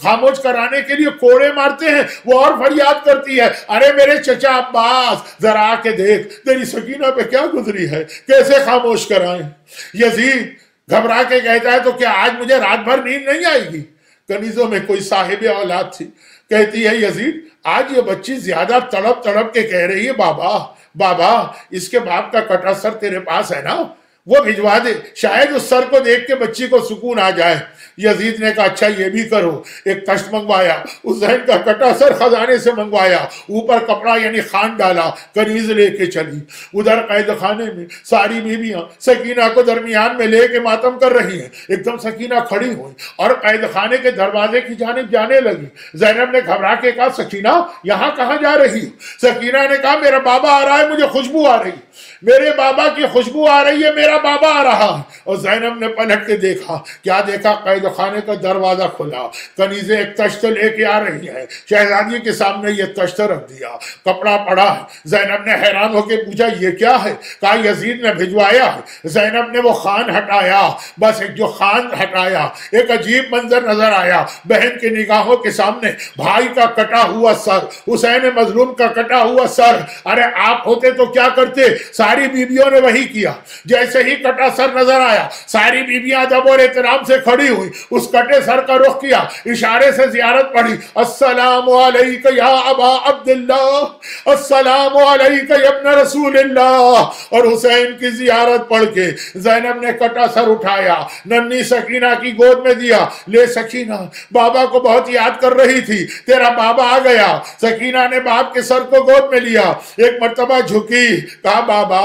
خاموش کرانے کے لیے کوڑے مارتے ہیں، وہ اور فریاد کرتی ہے، ارے میرے چچا عباس ذرا آ کے دیکھ تیری سکینہ پہ کیا گزری ہے، کیسے خاموش کرائیں؟ یزید گھبرا کے کہتا ہے، تو کیا آج مجھے رات بھر نیند نہیں آئے گی؟ کنیزوں میں کوئی صاحب اولاد تھی، کہتی ہے یزید آج یہ بچی زیادہ تڑپ تڑپ کے کہہ رہی ہے، بابا بابا اس کے باپ کا کٹا سر تیرے پاس ہے نا، وہ بھجوا دے، شاید اس سر کو دیکھ کے بچی کو سکون آ جائے۔ یزید نے کہا اچھا یہ بھی کرو، ایک تشت منگوایا، حسین کا کٹا سر خزانے سے منگوایا، اوپر کپڑا یعنی خان ڈالا، کنیز لے کے چلی۔ ادھر قید خانے میں ساری بیویاں سکینہ کو درمیان میں لے کے ماتم کر رہی ہیں۔ ایک دم سکینہ کھڑی ہوئی اور قید خانے کے دروازے کی جانب جانے لگی۔ زینب نے گھبرا کے کہا سکینہ یہاں کہاں جا رہی؟ سکینہ نے کہا میرا بابا آ رہا ہے، مجھے خوشبو آ رہی، میرے بابا کی خوشبو آ رہی ہے، میرا بابا آ رہا ہے۔ اور زینب نے پلٹ کے دیکھا، کیا دیکھا؟ قید خانے کا دروازہ کھلا، کنیزیں ایک تشت لے کے آ رہی ہیں، شہزادی کے سامنے یہ تشت رکھ دیا، کپڑا پڑا ہے۔ زینب نے حیران ہو کے پوچھا یہ کیا ہے؟ کہا یزید نے بھجوایا ہے۔ زینب نے وہ خان ہٹایا، بس ایک جو خان ہٹایا ایک عجیب منظر نظر آیا، بہن کی نگاہوں کے سامنے بھائی کا کٹا ہوا سر، حسین مظلوم کا کٹا ہوا سر۔ ارے آپ ہوتے تو کیا کرتے؟ ساری بیویوں نے وہی کیا، جیسے ہی کٹا سر نظر آیا ساری بیویاں ادب اور احترام سے کھڑی ہوئی، اس کٹے سر کا رخ کیا، اشارے سے زیارت پڑھی، السلام علیک یا ابا عبداللہ، السلام علیک یا ابن رسول اللہ۔ اور حسین کی زیارت پڑھ کے زینب نے کٹا سر اٹھایا، ننھی سکینہ کی گود میں دیا، لے سکینہ بابا کو بہت یاد کر رہی تھی، تیرا بابا آ گیا۔ سکینہ نے باپ کے سر کو گود میں لیا، ایک مرتبہ جھکی، کہا بابا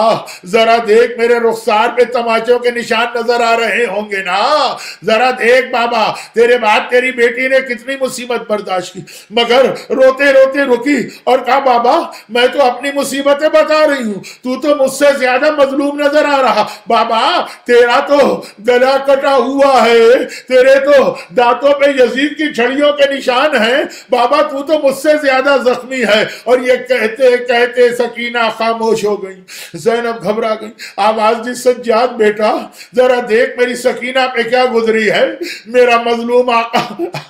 ذرا دیکھ میرے رخسار پہ تماچوں کے نشان نظر آ رہے ہوں گے نا، ذرا دیکھ بابا تیرے بعد تیری بیٹی نے کتنی مصیبت برداشت کی، مگر روتے روتے رکی اور کہا بابا میں تو اپنی مصیبتیں بتا رہی ہوں، تو تو مجھ سے زیادہ مظلوم نظر آ رہا، بابا تیرا تو گلا کٹا ہوا ہے، تیرے تو دانتوں پہ یزید کی چھڑیوں کے نشان ہیں، بابا تو مجھ سے زیادہ زخمی ہے۔ اور یہ کہتے کہتے سکینہ خاموش ہو گئی۔ زینب گھبرا گئی، آواز جس سے سجاد بیٹا ذرا دیکھ میری سکینہ پہ کیا گزری ہے. میرا مظلوم آقا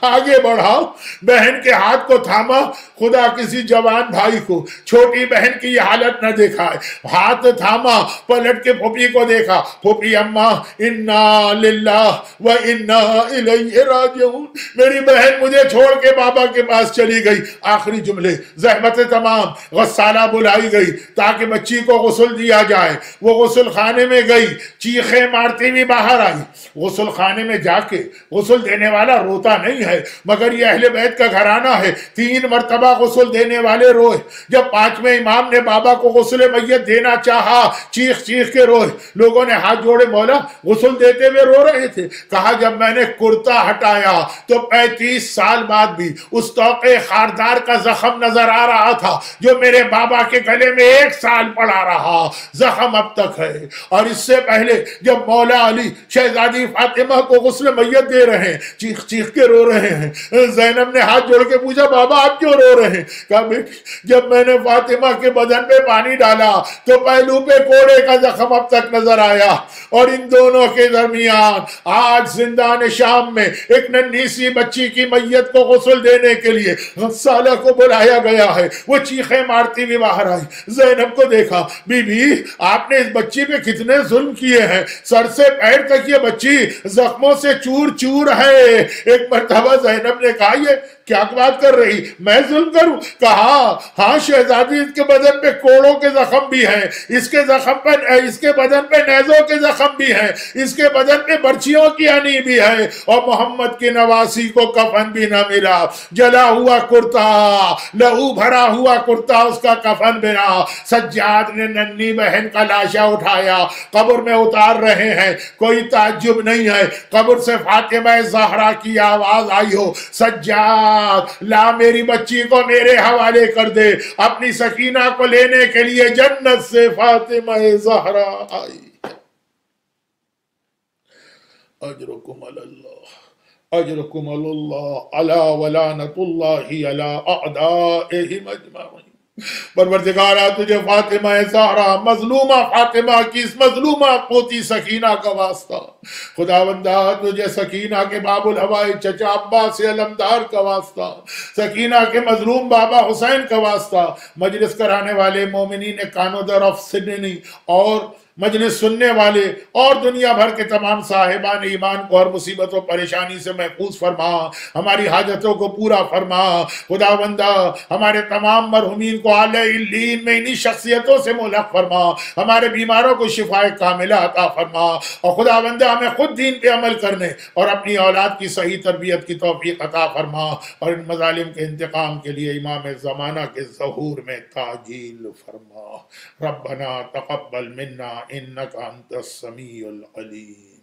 آگے بڑھا، بہن کے ہاتھ کو تھاما. خدا کسی جوان بھائی کو چھوٹی بہن کی یہ حالت نہ دکھائے. ہاتھ تھاما، پلٹ کے پھوپھی کو دیکھا. پھوپھی اماں انا للہ و انا الیہ راجعون، میری بہن مجھے چھوڑ کے بابا کے پاس چلی گئی. آخری جملے. زحمت تمام. غسالہ بلائی گئی تاکہ بچی کو غسل دیا جائے. وہ غسل خانے میں گئی، چیخیں مارتی ہوئی باہر آئی. غسل خانے میں جا کے غسل دینے والا روتا نہیں ہے، مگر یہ اہل بیت کا گھرانہ ہے. 3 مرتبہ غسل دینے والے روئے. جب 5ویں امام نے بابا کو غسل میت دینا چاہا، چیخ چیخ کے روئے. لوگوں نے ہاتھ جوڑے، مولا غسل دیتے ہوئے رو رہے تھے. کہا جب میں نے کرتا ہٹایا تو 35 سال بعد بھی اس توقع خاردار کا زخم نظر آ رہا تھا جو میرے بابا کے گلے میں 1 سال پڑا رہا. زخم اب تک ہے. اور اس سے پہلے جب مولا علی شہزادی فاطمہ کو غسل میت دے رہے ہیں، چیخ چیخ کے رو رہے ہیں. زینب نے ہاتھ جوڑ کے پوچھا بابا آپ کیوں رو رہے ہیں؟ کہا بیٹی جب میں نے فاطمہ کے بدن پہ پانی ڈالا تو پہلو پہ کوڑے کا زخم اب تک نظر آیا. اور ان دونوں کے درمیان آج زندان شام میں ایک ننھی سی بچی کی میت کو غسل دینے کے لیے غسالہ کو بلایا گیا ہے. وہ چیخیں مارتی بھی باہر آئی. زینب کو دیکھا، بی بی آپ نے اس بچی پہ کتنے ظلم کیے ہیں، سر سے پیر تک یہ بچی زخموں سے چور چور ہے. ایک مرتبہ زینب نے کہا یہ کیا بات کر رہی، میں ظلم کروں؟ کہا ہاں شہزادی اس کے بدن پہ کوڑوں کے زخم بھی ہیں، اس کے بدن پہ نیزوں کے زخم بھی ہیں، اس کے بدن پہ برچیوں کی انی بھی ہے. اور محمد کی نواسی کو کفن بھی نہ ملا، جلا ہوا کرتا، لہو بھرا ہوا کرتا، اس کا کفن بنا. سجاد نے ننھی بہن کا لاشا اٹھایا، قبر میں اتار رہے ہیں. کوئی تعجب نہیں ہے قبر سے فاطمہ زہرا کی آواز آئی ہو، سجاد لا میری بچی کو میرے حوالے کر دے. اپنی سکینہ کو لینے کے لیے جنت سے فاطمہ زہرا آئی. اجرکم اللہ، اجرکم اللہ علی ولعنۃ اللہ علی اعدائہم اجمعین. پروردگارہ تجھے فاطمہ زہرا مظلومہ فاطمہ کی اس مظلومہ پوتی سکینہ کا واسطہ، خداوندہ تجھے سکینہ کے باب الہوائی چچا عباس علمدار کا واسطہ، سکینہ کے مظلوم بابا حسین کا واسطہ، مجلس کرانے والے مومنین کانو در آف سڈنی اور مجلس سننے والے اور دنیا بھر کے تمام صاحبان ایمان کو ہر مصیبت و پریشانی سے محفوظ فرما، ہماری حاجتوں کو پورا فرما. خداوندہ ہمارے تمام مرحومین کو اعلی علیین میں انہی شخصیتوں سے ملحق فرما، ہمارے بیماروں کو شفاء کاملہ عطا فرما. اور خداوندہ ہمیں خود دین پہ عمل کرنے اور اپنی اولاد کی صحیح تربیت کی توفیق عطا فرما. اور ان مظالم کے انتقام کے لیے امام زمانہ کے ظہور میں تعجیل فرما. ربنا تقبل منا انک انت السمیع العلیم.